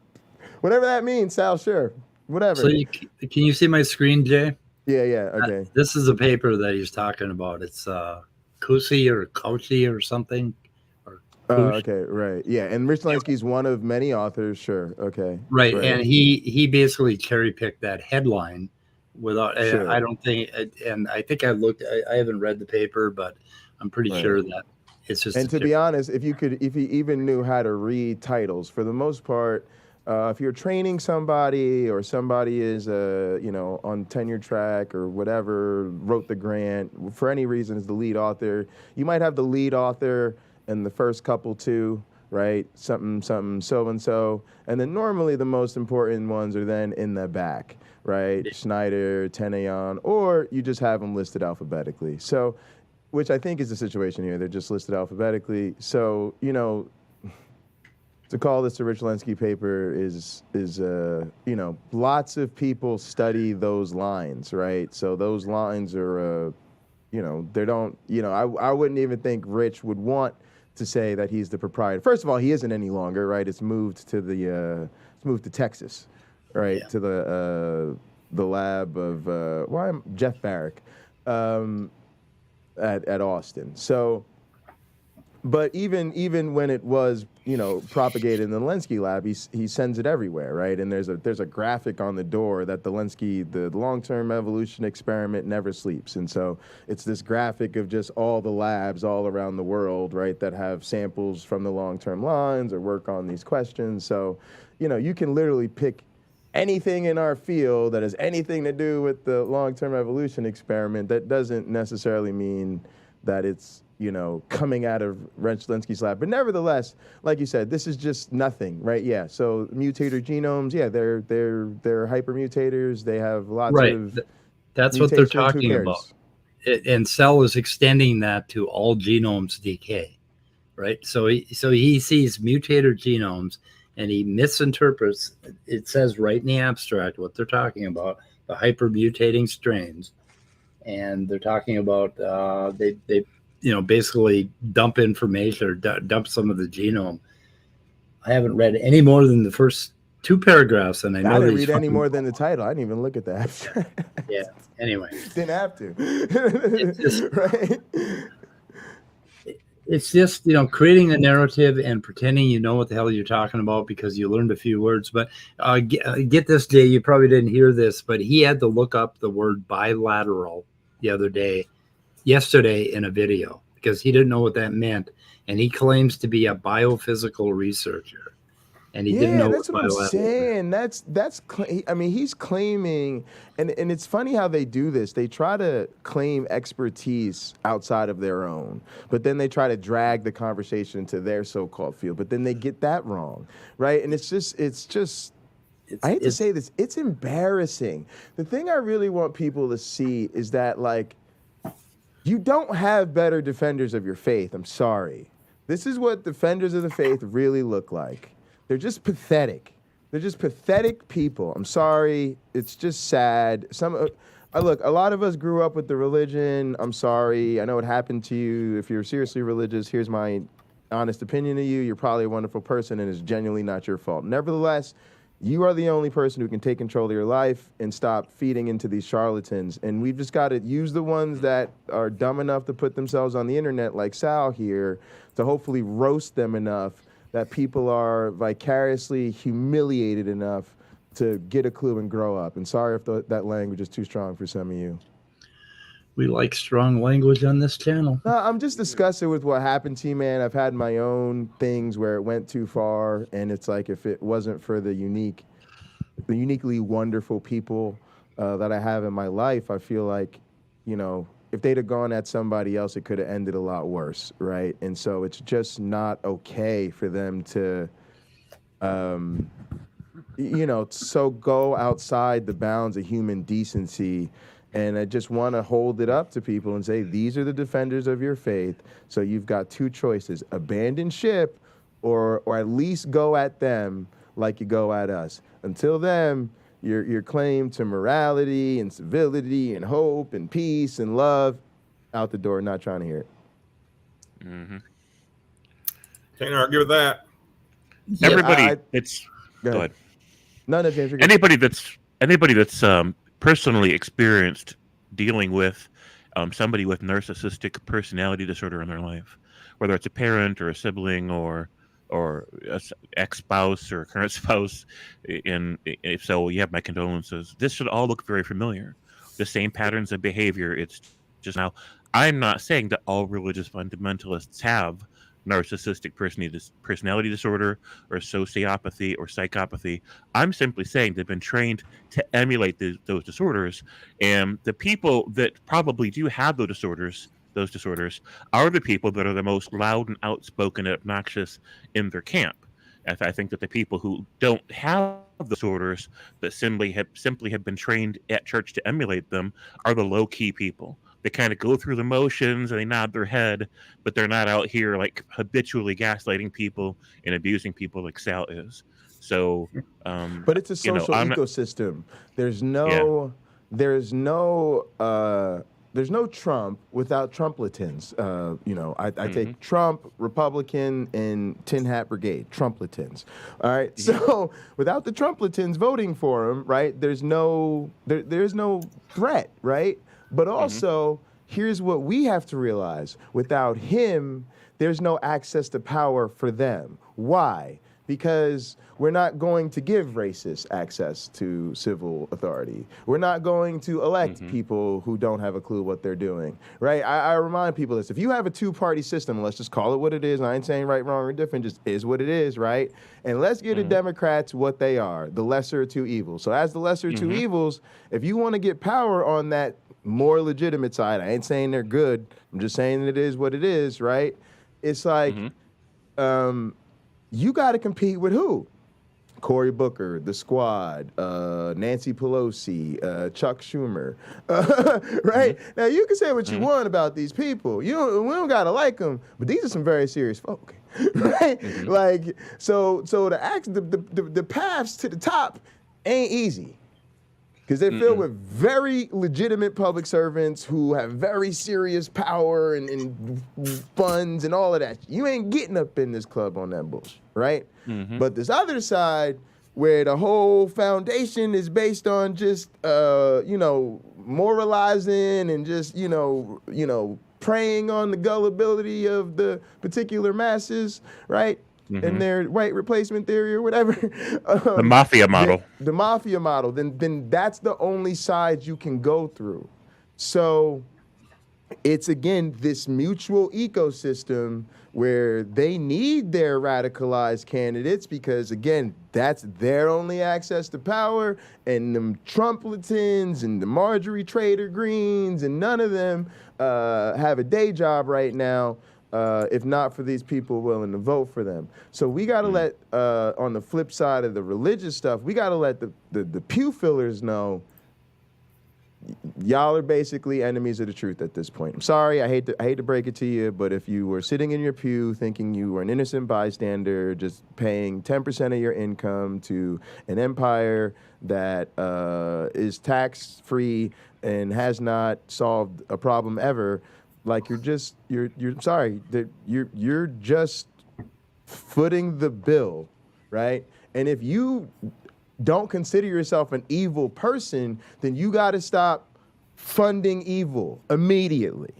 whatever that means, Sal, sure. Whatever. So can you see my screen, Jay? Yeah, okay. This is a paper that he's talking about. It's Kusi or Kauchi or something. Oh, okay, right. Yeah, and Rich Lenski's one of many authors, sure. Okay. Right. And he basically cherry picked that headline without Sure. I don't think, and I think I haven't read the paper, but I'm pretty sure that it's just. And to be honest, if you even knew how to read titles, for the most part, if you're training somebody or somebody is, you know, on tenure track or whatever, wrote the grant, for any reason is the lead author, you might have the lead author and the first couple too, right? Something, so-and-so. And then normally the most important ones are then in the back, right? Schneider, Tenayon, or you just have them listed alphabetically. So, which I think is the situation here. They're just listed alphabetically. So, you know, to call this a Rich Lenski paper is you know, lots of people study those lines, right? So those lines are, you know, they don't, you know, I wouldn't even think Rich would want to say that he's the proprietor. First of all, he isn't any longer, right? It's moved to Texas, right? Yeah. To the lab of Jeff Barrick at Austin. So, but even when it was, propagated in the Lenski lab, he sends it everywhere, right? And there's a graphic on the door that the long-term evolution experiment never sleeps. And so it's this graphic of just all the labs all around the world, right, that have samples from the long-term lines or work on these questions. So, you can literally pick anything in our field that has anything to do with the long-term evolution experiment. That doesn't necessarily mean that it's, coming out of Lenski's lab. But nevertheless, like you said, this is just nothing, right? Yeah. So mutator genomes, yeah, they're hypermutators. They have lots of That's what they're mutations. Who talking cares? about. And Sal is extending that to all genomes decay, right? So he sees mutator genomes and he misinterprets. It says right in the abstract what they're talking about, the hypermutating strains, and they're talking about they basically dump information or dump some of the genome. I haven't read any more than the first 2 paragraphs, and I know I didn't read any more than the title. I didn't even look at the abstract. Yeah. Anyway, didn't have to. It's just, right? It's just creating a narrative and pretending you know what the hell you're talking about because you learned a few words. But get this, Jay, you probably didn't hear this, but he had to look up the word bilateral yesterday in a video because he didn't know what that meant, and he claims to be a biophysical researcher, and he didn't know that's what I'm saying. meant. He's claiming, and it's funny how they do this. They try to claim expertise outside of their own, but then they try to drag the conversation into their so-called field, but then they get that wrong, right? And it's just I hate to say this, it's embarrassing. The thing I really want people to see is that, like, you don't have better defenders of your faith. I'm sorry. This is what defenders of the faith really look like. They're just pathetic. They're just pathetic people. I'm sorry. It's just sad. Look, a lot of us grew up with the religion. I'm sorry. I know it happened to you. If you're seriously religious, here's my honest opinion of you. You're probably a wonderful person, and it's genuinely not your fault. Nevertheless, you are the only person who can take control of your life and stop feeding into these charlatans. And we've just got to use the ones that are dumb enough to put themselves on the internet, like Sal here, to hopefully roast them enough that people are vicariously humiliated enough to get a clue and grow up. And sorry if that language is too strong for some of you. We like strong language on this channel. No, I'm just disgusted with what happened to you, man. I've had my own things where it went too far, and it's like if it wasn't for the uniquely wonderful people that I have in my life, I feel like, if they'd have gone at somebody else, it could have ended a lot worse, right? And so it's just not okay for them to, so go outside the bounds of human decency. And I just want to hold it up to people and say, these are the defenders of your faith. So you've got 2 choices: abandon ship or at least go at them like you go at us. Until then, your claim to morality and civility and hope and peace and love, out the door, not trying to hear it. Mm-hmm. Can't argue with that. Everybody, go ahead. No, James. Anybody that's personally experienced dealing with somebody with narcissistic personality disorder in their life, whether it's a parent or a sibling or a ex-spouse or a current spouse, and if so, you have my condolences. This should all look very familiar. The same patterns of behavior. It's just now, I'm not saying that all religious fundamentalists have narcissistic personality disorder or sociopathy or psychopathy. I'm simply saying they've been trained to emulate those disorders, and the people that probably do have those disorders are the people that are the most loud and outspoken and obnoxious in their camp. I think that the people who don't have the disorders but simply have been trained at church to emulate them are the low-key people. They kind of go through the motions and they nod their head, but they're not out here like habitually gaslighting people and abusing people like Sal is. So, but it's a social ecosystem. There's no there's no Trump without Trumpletons. I take Trump, Republican, and Tin Hat Brigade, Trumpletons. All right. So without the Trumpletons voting for him, right, there's no threat, right? But also, here's what we have to realize. Without him, there's no access to power for them. Why? Because we're not going to give racists access to civil authority. We're not going to elect people who don't have a clue what they're doing, right? I remind people this. If you have a two-party system, let's just call it what it is. I ain't saying right, wrong, or different, just is what it is, right? And let's give the Democrats what they are, the lesser of two evils. So as the lesser of two evils, if you want to get power on that more legitimate side, I ain't saying they're good. I'm just saying it is what it is, right? It's like, you got to compete with who? Cory Booker, the Squad, Nancy Pelosi, Chuck Schumer, right? Now you can say what you want about these people. We don't gotta like them, but these are some very serious folk, right? Like so the paths to the top ain't easy. Because they're filled with very legitimate public servants who have very serious power and funds and all of that. You ain't getting up in this club on that bullshit, right? But this other side, where the whole foundation is based on just, moralizing and just, preying on the gullibility of the particular masses, right? And their white replacement theory or whatever. The mafia model. The mafia model. Then that's the only side you can go through. So it's, again, this mutual ecosystem where they need their radicalized candidates because, again, that's their only access to power. And them Trumpletons and the Marjorie Trader Greens and none of them have a day job right now. If not for these people willing to vote for them. So we got to let, on the flip side of the religious stuff, we got to let the pew fillers know y'all are basically enemies of the truth at this point. I'm sorry, I hate to break it to you, but if you were sitting in your pew thinking you were an innocent bystander, just paying 10% of your income to an empire that is tax-free and has not solved a problem ever, like you're just footing the bill, right? And if you don't consider yourself an evil person, then you got to stop funding evil immediately.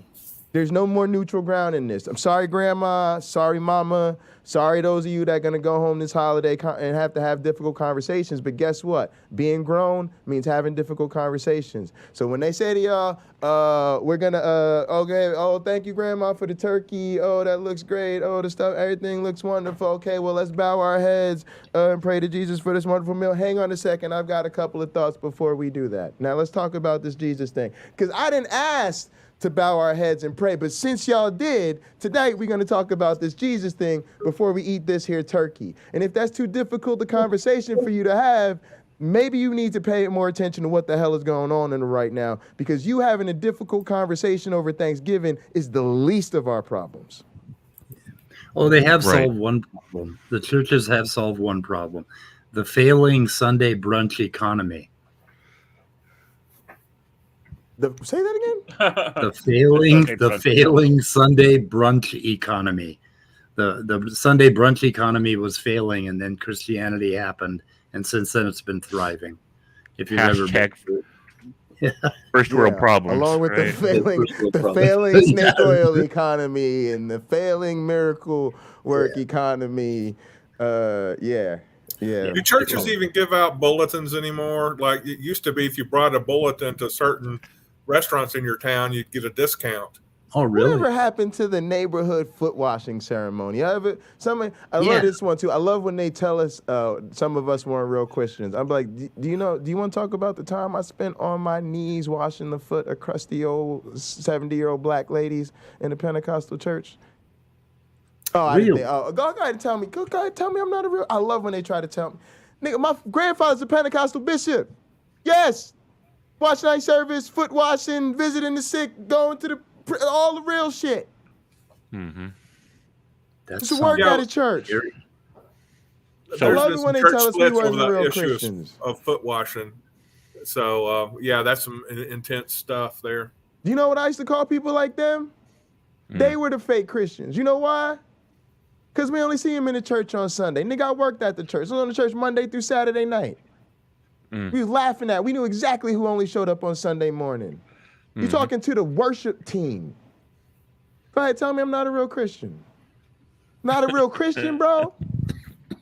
There's no more neutral ground in this. I'm sorry, Grandma. Sorry, Mama. Sorry, those of you that are going to go home this holiday and have to have difficult conversations. But guess what? Being grown means having difficult conversations. So when they say to y'all, we're going to, thank you, Grandma, for the turkey. Oh, that looks great. Oh, the stuff, everything looks wonderful. Okay, well, let's bow our heads and pray to Jesus for this wonderful meal. Hang on a second. I've got a couple of thoughts before we do that. Now, let's talk about this Jesus thing. Because I didn't ask to bow our heads and pray. But since y'all did, tonight we're going to talk about this Jesus thing before we eat this here turkey. And if that's too difficult a conversation for you to have, maybe you need to pay more attention to what the hell is going on right now, because you having a difficult conversation over Thanksgiving is the least of our problems. Oh, they have solved one problem. The churches have solved one problem. The failing Sunday brunch economy. Say that again? The failing Sunday brunch economy. The Sunday brunch economy was failing, and then Christianity happened, and since then it's been thriving. If you've ever been first world problems, along with right? the failing snake oil economy and the failing miracle work economy. Yeah. Do churches even give out bulletins anymore? Like it used to be, if you brought a bulletin to certain restaurants in your town, you'd get a discount. Oh, really? Whatever happened to the neighborhood foot washing ceremony? I love this one too. I love when they tell us, some of us weren't real Christians. I'm like, do you want to talk about the time I spent on my knees washing the foot of crusty old 70-year-old black ladies in the Pentecostal church? Oh, I didn't think. Oh, go ahead and tell me. Go ahead, tell me I'm not a real. I love when they try to tell me. Nigga, my grandfather's a Pentecostal bishop. Yes. Watch night service, foot washing, visiting the sick, going to all the real shit. Mm-hmm. It's a work at a church. So I love it when they tell us we weren't the real issues Christians. of foot washing. So, that's some intense stuff there. You know what I used to call people like them? They were the fake Christians. You know why? Because we only see them in the church on Sunday. Nigga, I worked at the church. I was on the church Monday through Saturday night. We was laughing at. We knew exactly who only showed up on Sunday morning. You talking to the worship team. Go ahead, tell me I'm not a real Christian. Not a real Christian, bro.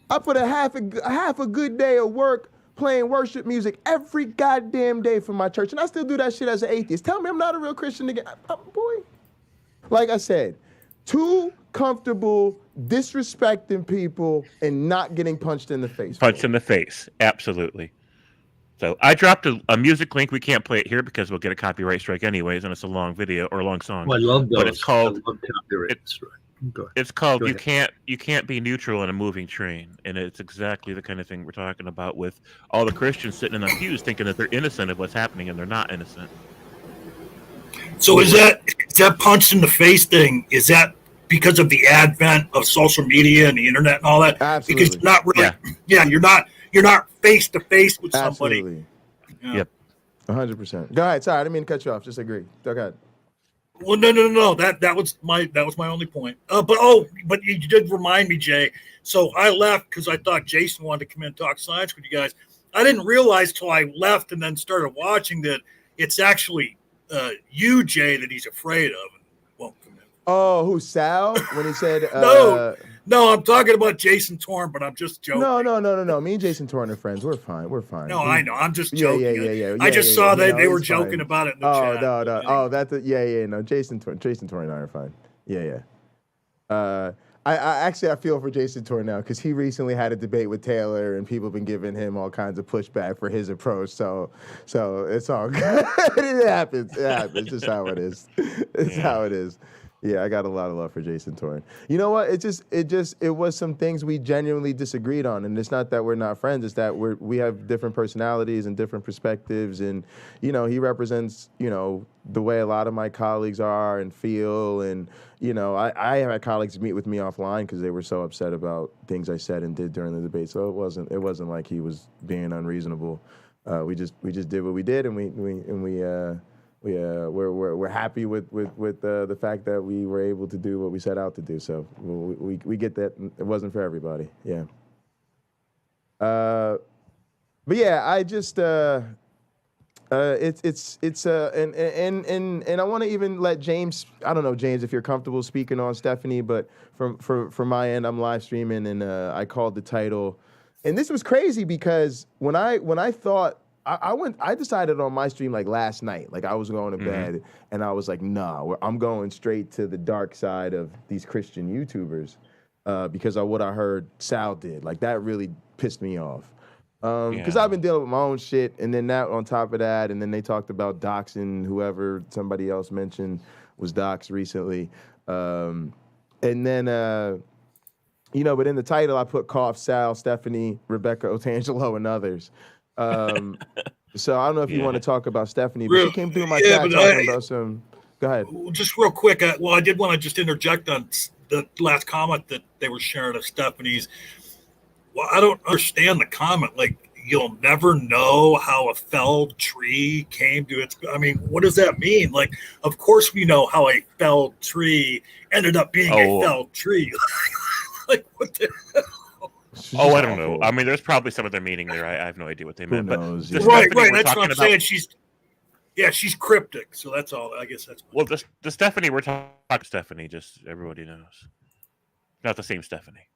I put a half a good day of work playing worship music every goddamn day for my church, and I still do that shit as an atheist. Tell me I'm not a real Christian again. Boy. Like I said, too comfortable disrespecting people and not getting punched in the face. Punched in the face, absolutely. So I dropped a music link. We can't play it here because we'll get a copyright strike anyways, and it's a long video or a long song. Well, I love those. But it's called. I love copyright strike. It's called Go you ahead. can't be neutral in a moving train, and it's exactly the kind of thing we're talking about with all the Christians sitting in the pews thinking that they're innocent of what's happening, and they're not innocent. So is that punched in the face thing? Is that because of the advent of social media and the internet and all that? Absolutely. Because you're not really, you're not face to face with somebody. Absolutely. Yeah. Yep. 100%. Go ahead. Sorry, I didn't mean to cut you off. Just agree. Go ahead. Well, no. That was my only point. But you did remind me, Jay. So I left because I thought Jason wanted to come in and talk science with you guys. I didn't realize till I left and then started watching that it's actually you, Jay, that he's afraid of. And won't come in. Oh, who, Sal? When he said No, I'm talking about Jason Torn, but I'm just joking. No. Me and Jason Torn are friends. We're fine. No, I know. I'm just joking. Yeah. I just saw that they were it's joking fine. about it in the chat. No. Oh, that's no. Jason Torn and I are fine. Yeah. I actually feel for Jason Torn now because he recently had a debate with Taylor and people have been giving him all kinds of pushback for his approach. So it's all good. It happens. It's just how it is. It's how it is. Yeah, I got a lot of love for Jason Torn. You know what? It was some things we genuinely disagreed on, and it's not that we're not friends. It's that we have different personalities and different perspectives, and he represents the way a lot of my colleagues are and feel, and I had colleagues meet with me offline because they were so upset about things I said and did during the debate. So it wasn't like he was being unreasonable. We just did what we did, and we're happy with the fact that we were able to do what we set out to do. So we get that it wasn't for everybody. Yeah. But yeah, I just and I want to even let James. I don't know, James, if you're comfortable speaking on Stephanie, but from my end, I'm live streaming and I called the title, and this was crazy because when I thought. I decided on my stream like last night, like I was going to bed and I was like, nah, I'm going straight to the dark side of these Christian YouTubers because of what I heard Sal did. Like that really pissed me off. Because I've been dealing with my own shit and then that on top of that, and then they talked about doxing whoever somebody else mentioned was doxed recently. And then, but in the title I put Cough, Sal, Stephanie, Rebecca, Otangelo, and others. So I don't know if you want to talk about Stephanie, but she came through my chat talking about some. Go ahead. Just real quick. I did want to just interject on the last comment that they were sharing of Stephanie's. Well, I don't understand the comment. Like, you'll never know how a felled tree came to its. I mean, what does that mean? Like, of course we know how a felled tree ended up being a felled tree. Like, what the hell? I don't know. I mean, there's probably some other meaning there. I have no idea what they meant. Knows, but right. That's what I'm saying. She's cryptic. So that's all. I guess that's. Well, the Stephanie we're talking Stephanie, just everybody knows, not the same Stephanie.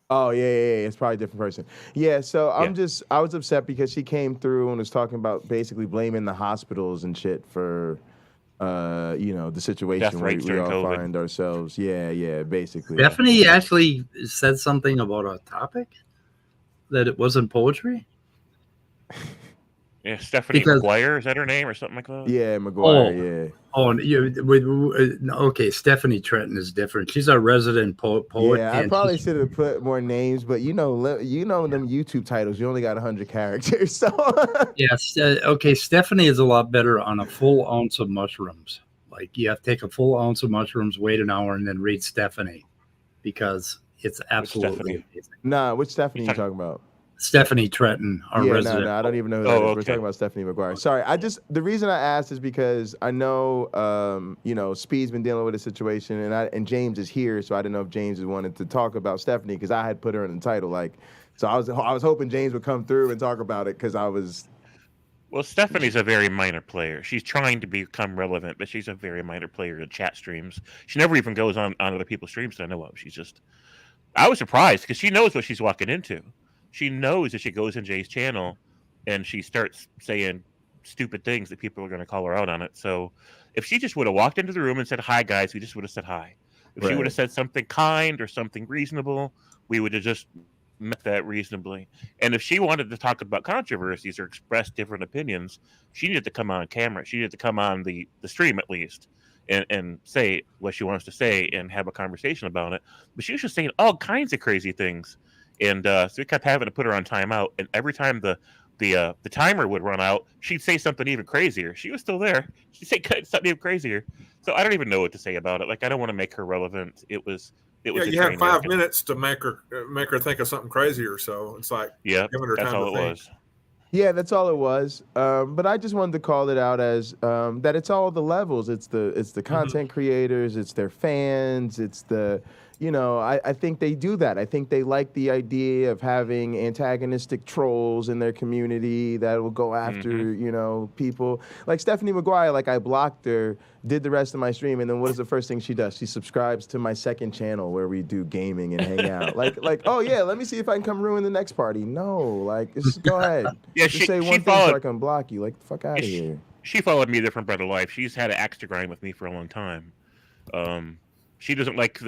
Oh yeah. It's probably a different person. Yeah. So I was upset because she came through and was talking about basically blaming the hospitals and shit for. The situation where we all COVID. Find ourselves. Yeah, basically. Stephanie actually said something about a topic that it wasn't poetry. Yeah, Stephanie McGuire, is that her name or something like that? Yeah, McGuire. Okay. Stephanie Trenton is different. She's a resident poet. Yeah, I probably should have put more names, but them YouTube titles. You only got 100 characters, so. Yes. Okay. Stephanie is a lot better on a full ounce of mushrooms. Like you have to take a full ounce of mushrooms, wait an hour, and then read Stephanie, because it's absolutely amazing. Nah, which Stephanie are you talking about? Stephanie Trenton, our resident. No, I don't even know who that is. We're talking about Stephanie McGuire. Sorry, the reason I asked is because I know, Speed's been dealing with a situation, and James is here, so I didn't know if James wanted to talk about Stephanie because I had put her in the title, so I was hoping James would come through and talk about it because I was. Well, Stephanie's a very minor player. She's trying to become relevant, but she's a very minor player in chat streams. She never even goes on other people's streams that I know of. I was surprised because she knows what she's walking into. She knows that she goes in Jay's channel and she starts saying stupid things that people are going to call her out on it. So if she just would have walked into the room and said, "Hi, guys," we just would have said hi. If she would have said something kind or something reasonable, we would have just met that reasonably. And if she wanted to talk about controversies or express different opinions, she needed to come on camera. She needed to come on the stream at least and say what she wants to say and have a conversation about it. But she was just saying all kinds of crazy things. And so we kept having to put her on timeout. And every time the timer would run out, she'd say something even crazier. She was still there. She'd say something even crazier. So I don't even know what to say about it. Like, I don't want to make her relevant. It was you had 5 minutes to make her think of something crazier. So it's like giving her that's time all to it think. was. Yeah, that's all it was. But I just wanted to call it out as that it's all the levels. It's the content creators, it's their fans, it's the, I think they do that. I think they like the idea of having antagonistic trolls in their community that will go after, people. Like Stephanie McGuire, like I blocked her, did the rest of my stream, and then what is the first thing she does? She subscribes to my second channel where we do gaming and hang out. like, oh yeah, let me see if I can come ruin the next party. No, like, just go ahead. Yeah, just say one thing so I can block you. Like, the fuck out of here. She followed me there from Bread of Life. She's had an axe to grind with me for a long time. She doesn't like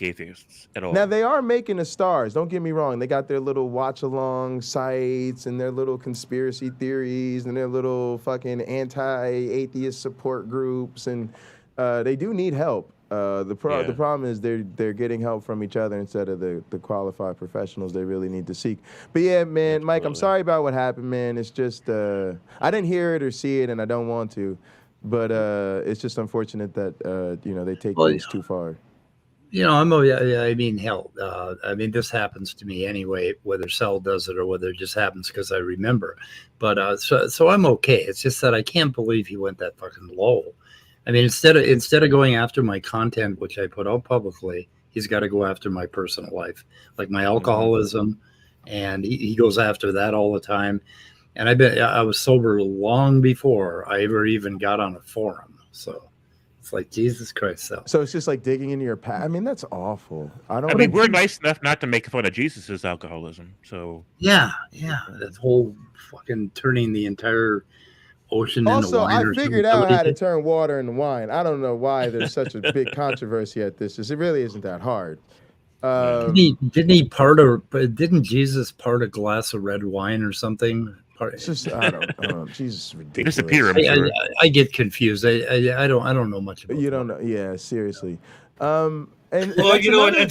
atheists at all. Now they are making the stars. Don't get me wrong. They got their little watch along sites and their little conspiracy theories and their little fucking anti-atheist support groups, and they do need help. The problem is they're getting help from each other instead of the qualified professionals they really need to seek. But yeah, man, Mike, I'm sorry about what happened, man. It's just I didn't hear it or see it, and I don't want to. But it's just unfortunate that they take things too far. I mean, hell, this happens to me anyway, whether Sal does it or whether it just happens because I remember. But so I'm okay. It's just that I can't believe he went that fucking low. I mean, instead of going after my content, which I put out publicly, he's got to go after my personal life, like my alcoholism, and he goes after that all the time. And I was sober long before I ever even got on a forum. So it's like, Jesus Christ. So it's just like digging into your past. I mean, that's awful. We're nice enough not to make fun of Jesus's alcoholism. So yeah, that whole fucking turning the entire ocean into wine. Also, I figured out how to turn water into wine. I don't know why there's such a big controversy at this. It really isn't that hard. Didn't Jesus part a glass of red wine or something? It's just I don't Jesus, ridiculous. Disappear. I get confused. I don't know much about. You don't know? Yeah, seriously. And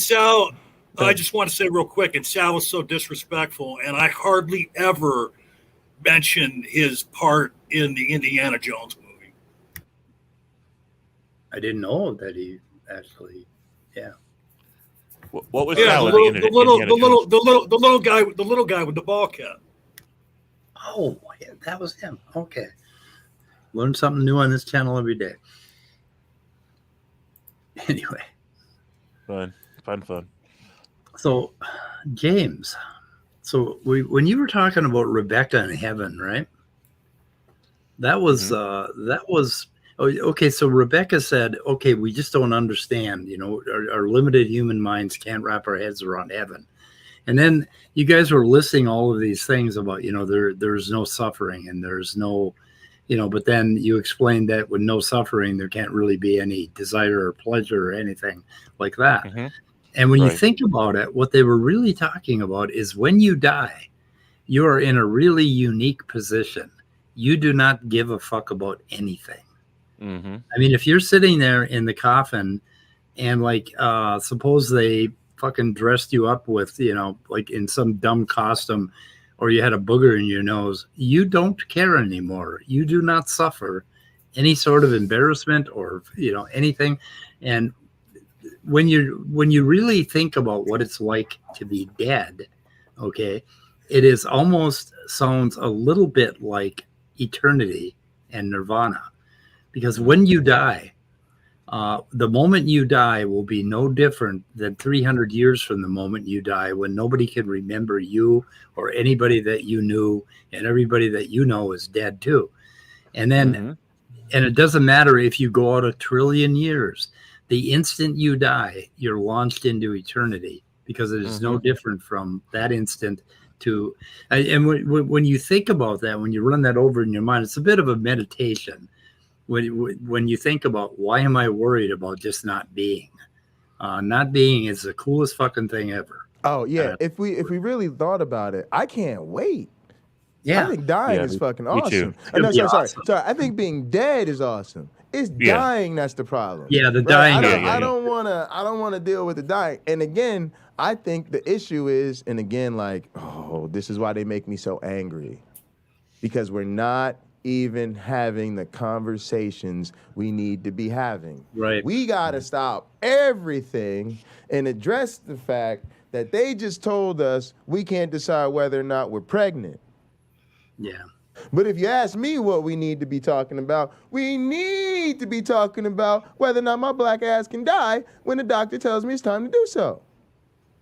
Sal, I just want to say real quick, and Sal was so disrespectful, and I hardly ever mentioned his part in the Indiana Jones movie. I didn't know that he actually. Yeah. What was the little guy with the ball cap? Oh, yeah, that was him. Okay. Learn something new on this channel every day. Anyway. Fun. So, James, when you were talking about Rebecca in heaven, right? That was, okay. So Rebecca said, okay, we just don't understand, our limited human minds can't wrap our heads around heaven. And then you guys were listing all of these things about, there's no suffering and there's no, but then you explained that with no suffering, there can't really be any desire or pleasure or anything like that. Mm-hmm. And when you think about it, what they were really talking about is when you die, you are in a really unique position. You do not give a fuck about anything. Mm-hmm. I mean, if you're sitting there in the coffin and suppose they fucking dressed you up with, like in some dumb costume, or you had a booger in your nose, you don't care anymore. You do not suffer any sort of embarrassment or, anything. And when you really think about what it's like to be dead, okay, it is almost sounds a little bit like eternity and nirvana, because when you die, the moment you die will be no different than 300 years from the moment you die, when nobody can remember you or anybody that you knew, and everybody that you know is dead too. And then, and it doesn't matter if you go out 1 trillion years, the instant you die, you're launched into eternity, because it is no different from that instant to, and when you think about that, when you run that over in your mind, it's a bit of a meditation. When you think about, why am I worried about just not being? Not being is the coolest fucking thing ever. Oh yeah, if we really thought about it, I can't wait. Yeah, I think dying is fucking awesome. It's gonna be awesome. Sorry. I think being dead is awesome. It's dying that's the problem. Yeah, the dying. I don't wanna deal with the dying. And again, I think the issue is, and again, like, oh, this is why they make me so angry, because we're not even having the conversations we need to be having. Right. We gotta stop everything and address the fact that they just told us we can't decide whether or not we're pregnant. Yeah. But if you ask me what we need to be talking about, we need to be talking about whether or not my black ass can die when the doctor tells me it's time to do so.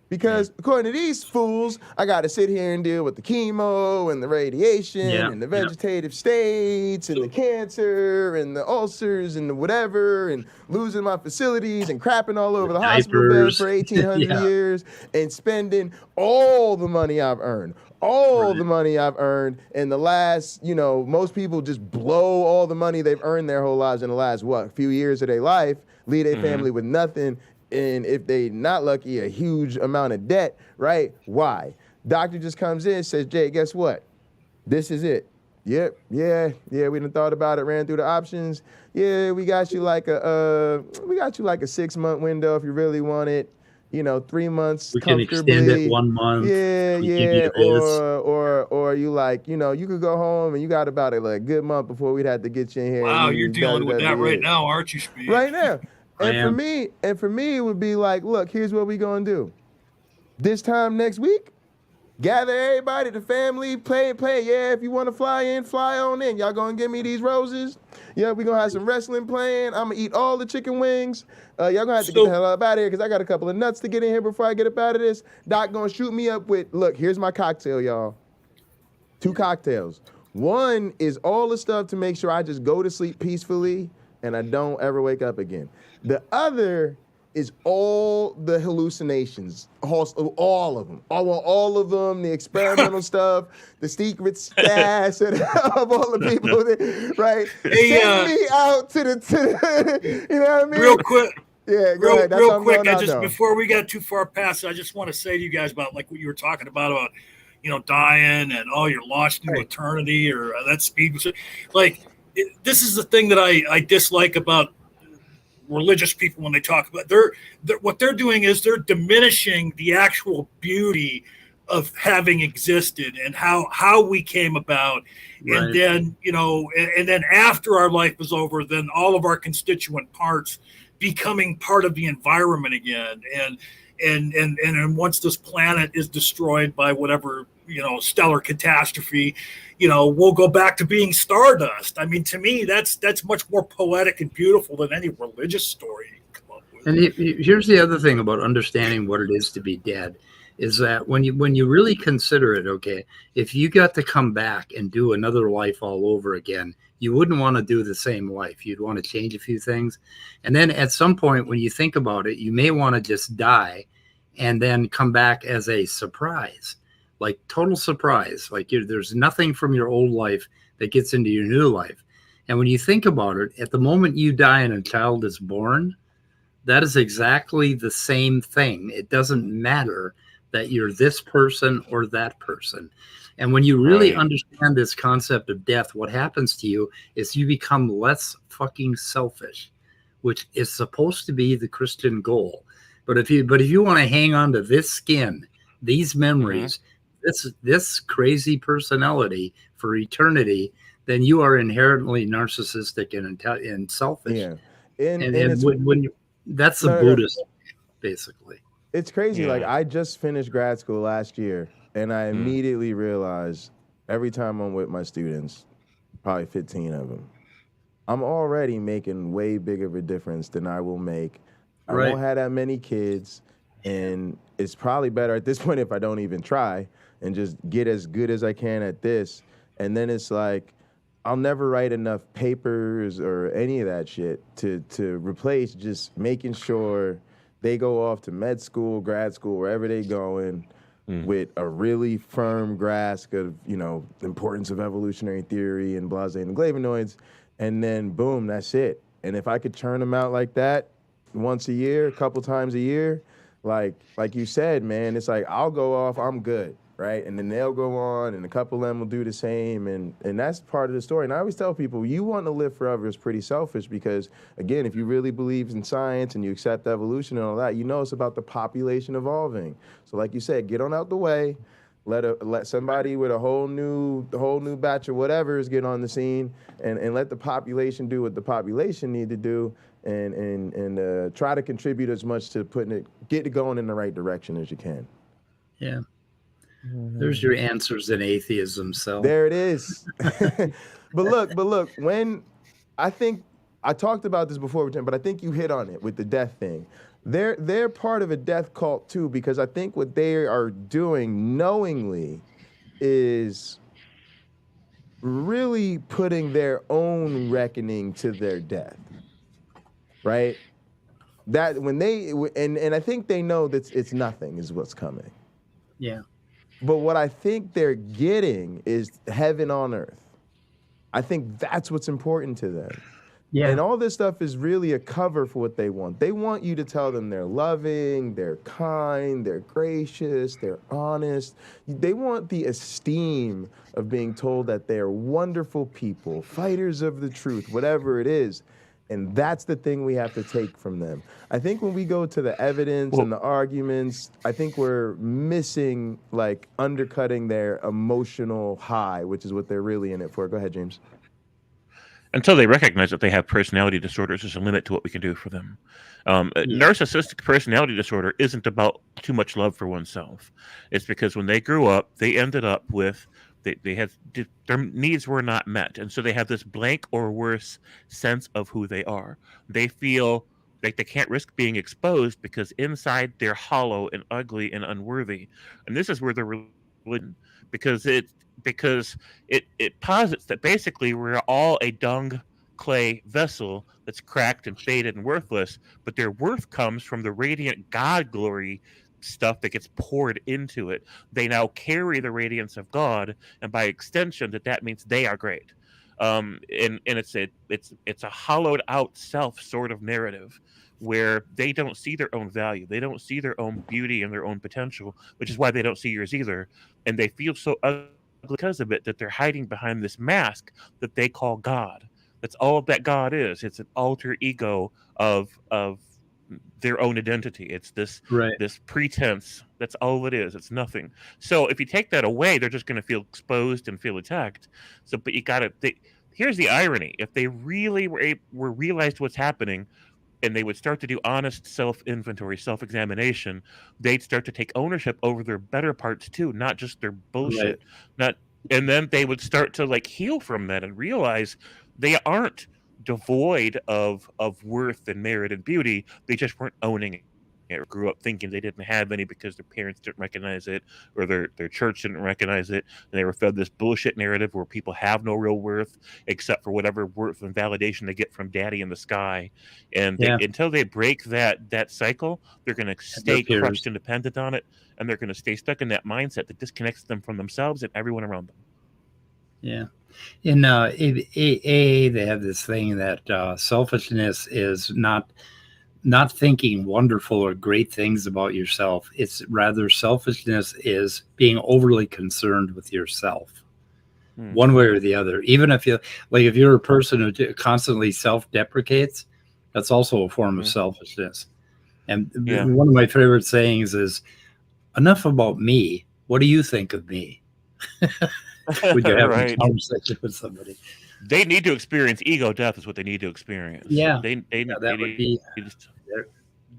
Because according to these fools, I got to sit here and deal with the chemo and the radiation and the vegetative states and the cancer and the ulcers and the whatever, and losing my facilities and crapping all over the hospital bed for 1,800 years, and spending all the money I've earned. The money I've earned in the last, most people just blow all the money they've earned their whole lives in the last, few years of their life, leave their family with nothing. And if they not lucky, a huge amount of debt, right? Why? Doctor just comes in and says, Jay, guess what? This is it. Yep, yeah, we done thought about it, ran through the options. Yeah, we got you like a 6-month window if you really want it. 3 months we can extend it 1 month. Or you like, you could go home and you got about a good month before we'd have to get you in here. Wow, you're dealing with that right now, aren't you, Speed? Right now. And for me, it would be like, look, here's what we gonna do. This time next week, gather everybody, the family, play. Yeah, if you want to fly in, fly on in. Y'all gonna give me these roses? Yeah, we gonna have some wrestling playing. I'm gonna eat all the chicken wings. Y'all gonna have to get the hell up out of here, because I got a couple of nuts to get in here before I get up out of this. Doc gonna shoot me up with, look, here's my cocktail, y'all. 2 cocktails. One is all the stuff to make sure I just go to sleep peacefully and I don't ever wake up again. The other is all the hallucinations, all of them. I want all of them, the experimental stuff, the secret stash of all the people that, right? Send me out to the, you know what I mean? Real quick. Yeah, go ahead. Real quick, before we got too far past it, I just want to say to you guys about like what you were talking about, dying and you're lost into eternity, or that Speed was like, this is the thing that I dislike about religious people when they talk about what they're doing is they're diminishing the actual beauty of having existed and how we came about. Right. And then, and then after our life is over, then all of our constituent parts becoming part of the environment again. And once this planet is destroyed by whatever, stellar catastrophe, we'll go back to being stardust. I mean, to me, that's much more poetic and beautiful than any religious story you can come up with. And here's the other thing about understanding what it is to be dead, is that when you really consider it, okay, if you got to come back and do another life all over again, you wouldn't want to do the same life. You'd want to change a few things. And then at some point, when you think about it, you may want to just die and then come back as a surprise. Like total surprise, like there's nothing from your old life that gets into your new life. And when you think about it, at the moment you die and a child is born, that is exactly the same thing. It doesn't matter that you're this person or that person. And when you really understand this concept of death, what happens to you is you become less fucking selfish, which is supposed to be the Christian goal. But if you want to hang on to this skin, these memories, this crazy personality for eternity, then you are inherently narcissistic and selfish. Yeah, and that's the Buddhist, basically. It's crazy. Yeah. Like I just finished grad school last year, and I immediately realized every time I'm with my students, probably 15 of them, I'm already making way bigger of a difference than I will make. I Right. won't have that many kids, and it's probably better at this point if I don't even try and just get as good as I can at this. And then it's like, I'll never write enough papers or any of that shit to replace just making sure they go off to med school, grad school, wherever they going, with a really firm grasp of, you know, the importance of evolutionary theory and blase and flavonoids, and then boom, that's it. And if I could churn them out like that once a year, a couple times a year, like you said, man, it's like I'll go off, I'm good, right? And then they'll go on, and a couple of them will do the same, and that's part of the story. And I always tell people, you want to live forever is pretty selfish because, again, if you really believe in science and you accept evolution and all that, you know it's about the population evolving. So like you said, get on out the way, let somebody with a whole new batch of whatever's get on the scene, and let the population do what the population need to do, and try to contribute as much to get it going in the right direction as you can. Yeah. There's your answers in atheism. So there it is. But look, when I think I talked about this before, but I think you hit on it with the death thing. They're part of a death cult too, because I think what they are doing knowingly is really putting their own reckoning to their death, right? That when they and I think they know that it's nothing is what's coming. Yeah. But what I think they're getting is heaven on earth. I think that's what's important to them. Yeah. And all this stuff is really a cover for what they want. They want you to tell them they're loving, they're kind, they're gracious, they're honest. They want the esteem of being told that they're wonderful people, fighters of the truth, whatever it is. And that's the thing we have to take from them. I think when we go to the evidence and the arguments, I think we're missing, like, undercutting their emotional high, which is what they're really in it for. Go ahead, James. Until they recognize that they have personality disorders, there's a limit to what we can do for them. Narcissistic personality disorder isn't about too much love for oneself. It's because when they grew up, they ended up with their needs were not met, and so they have this blank or worse sense of who they are. They feel like they can't risk being exposed because inside they're hollow and ugly and unworthy. And this is where the religion, because it posits that basically we're all a dung clay vessel that's cracked and faded and worthless, but their worth comes from the radiant God glory stuff that gets poured into it. They now carry the radiance of God, and by extension, that means they are great. And it's a hollowed out self sort of narrative where they don't see their own value, they don't see their own beauty and their own potential, which is why they don't see yours either, and they feel so ugly because of it that they're hiding behind this mask that they call God. That's all that God is. It's an alter ego of their own identity. It's this pretense. That's all it is. It's nothing. So if you take that away, they're just going to feel exposed and feel attacked. So, but you got to. Here's the irony: if they really were realized what's happening, and they would start to do honest self-inventory, self-examination, they'd start to take ownership over their better parts too, not just their bullshit. And then they would start to like heal from that and realize they aren't devoid of worth and merit and beauty. They just weren't owning it, or grew up thinking they didn't have any because their parents didn't recognize it, or their church didn't recognize it, and they were fed this bullshit narrative where people have no real worth except for whatever worth and validation they get from daddy in the sky. And until they break that cycle, they're going to stay crushed and dependent on it, and they're going to stay stuck in that mindset that disconnects them from themselves and everyone around them. Yeah. In AA, they have this thing that selfishness is not thinking wonderful or great things about yourself. It's rather selfishness is being overly concerned with yourself, one way or the other. Even if you're a person who constantly self-deprecates, that's also a form of selfishness. And one of my favorite sayings is, "Enough about me. What do you think of me?" When you're having a conversation with somebody, they need to experience ego death. Is what they need to experience. Yeah, they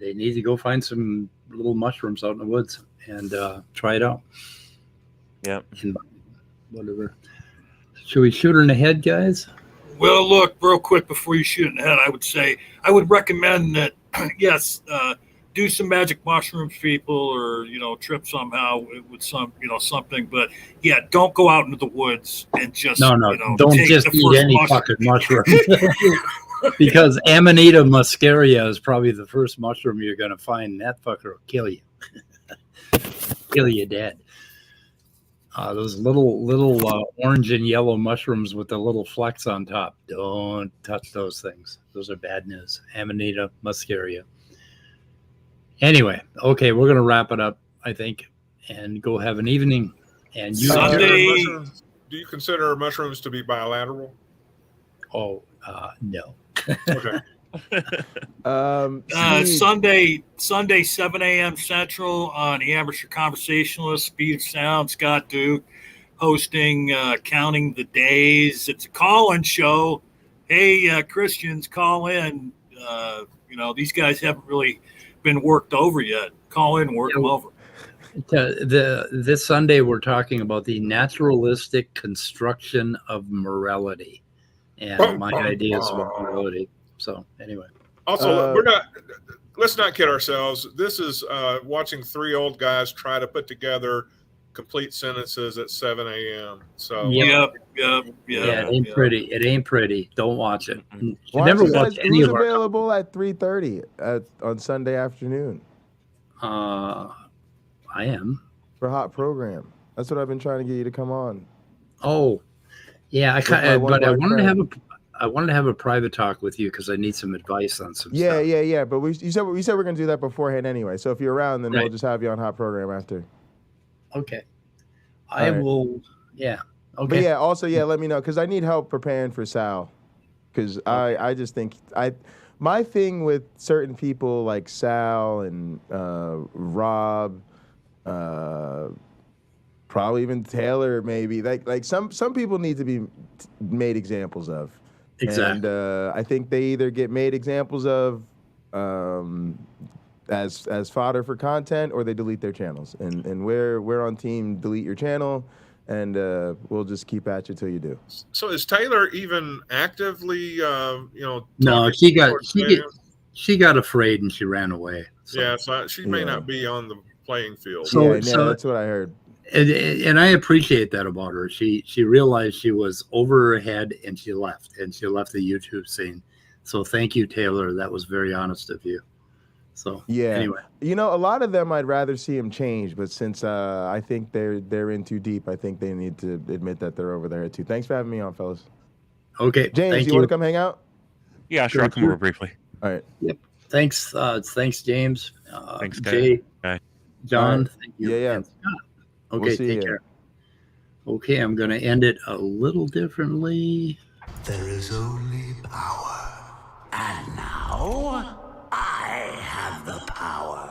need to go find some little mushrooms out in the woods and try it out. Yep. And whatever. Should we shoot her in the head, guys? Well, look, real quick before you shoot in the head, I would say I would recommend that yes, do some magic mushrooms, people, or trip somehow with some something. But yeah, don't go out into the woods and just No, don't take just the eat first any mushroom. fucking mushroom. Because Amanita muscaria is probably the first mushroom you're going to find. That fucker will kill you. Kill you dead. Those little orange and yellow mushrooms with the little flecks on top. Don't touch those things. Those are bad news. Amanita muscaria. Anyway, okay, we're going to wrap it up, I think, and go have an evening. And you do you consider mushrooms to be bilateral? Oh, no. Okay. Sunday, 7 a.m. Central on the Amateur Conversationalist, Speed of Sound, Scott Duke hosting Counting the Days. It's a call-in show. Hey, Christians, call in. These guys haven't really been worked over yet. Call in, work them over. This Sunday, we're talking about the naturalistic construction of morality. And my ideas about morality. So anyway. Also, let's not kid ourselves. This is watching three old guys try to put together complete sentences at 7 a.m. So Yep. Yeah, it ain't pretty. It ain't pretty. Don't watch it. You Why never aren't you watch guys, any who's of our. available at 3:30 on Sunday afternoon I am. for hot program? That's what I've been trying to get you to come on. Oh, yeah. my But I one wanted to friend. have a private talk with you because I need some advice on some Yeah, stuff. yeah. But we said we're gonna do that beforehand anyway. So if you're around, then we'll Right. just have you on hot program after. Okay. I All right. will. Yeah. Okay. But yeah, also let me know because I need help preparing for Sal. Because I just think my thing with certain people like Sal and Rob, probably even Taylor, maybe like some people need to be made examples of. Exactly. And I think they either get made examples of as fodder for content, or they delete their channels. And we're on team delete your channel, and we'll just keep at you till you do. So is Taylor even actively, No, talking she towards fans? got afraid and she ran away. So. Yeah, so she may not be on the playing field. So- So that's what I heard. And I appreciate that about her. She realized she was over her head and she left the YouTube scene. So thank you, Taylor. That was very honest of you. So Yeah. anyway, A lot of them I'd rather see them change, but since I think they're in too deep, I think they need to admit that they're over their head too. Thanks for having me on, fellas. okay. James, thank you want to come hang out? Yeah, sure. I'll come over briefly. All right. Thanks, James. Thanks, guys. Jay, Bye. John. All right. Thank you. Yeah. And Scott. We'll Okay, see take ya. care. Okay, I'm going to end it a little differently. There is only power. And now, I have the power.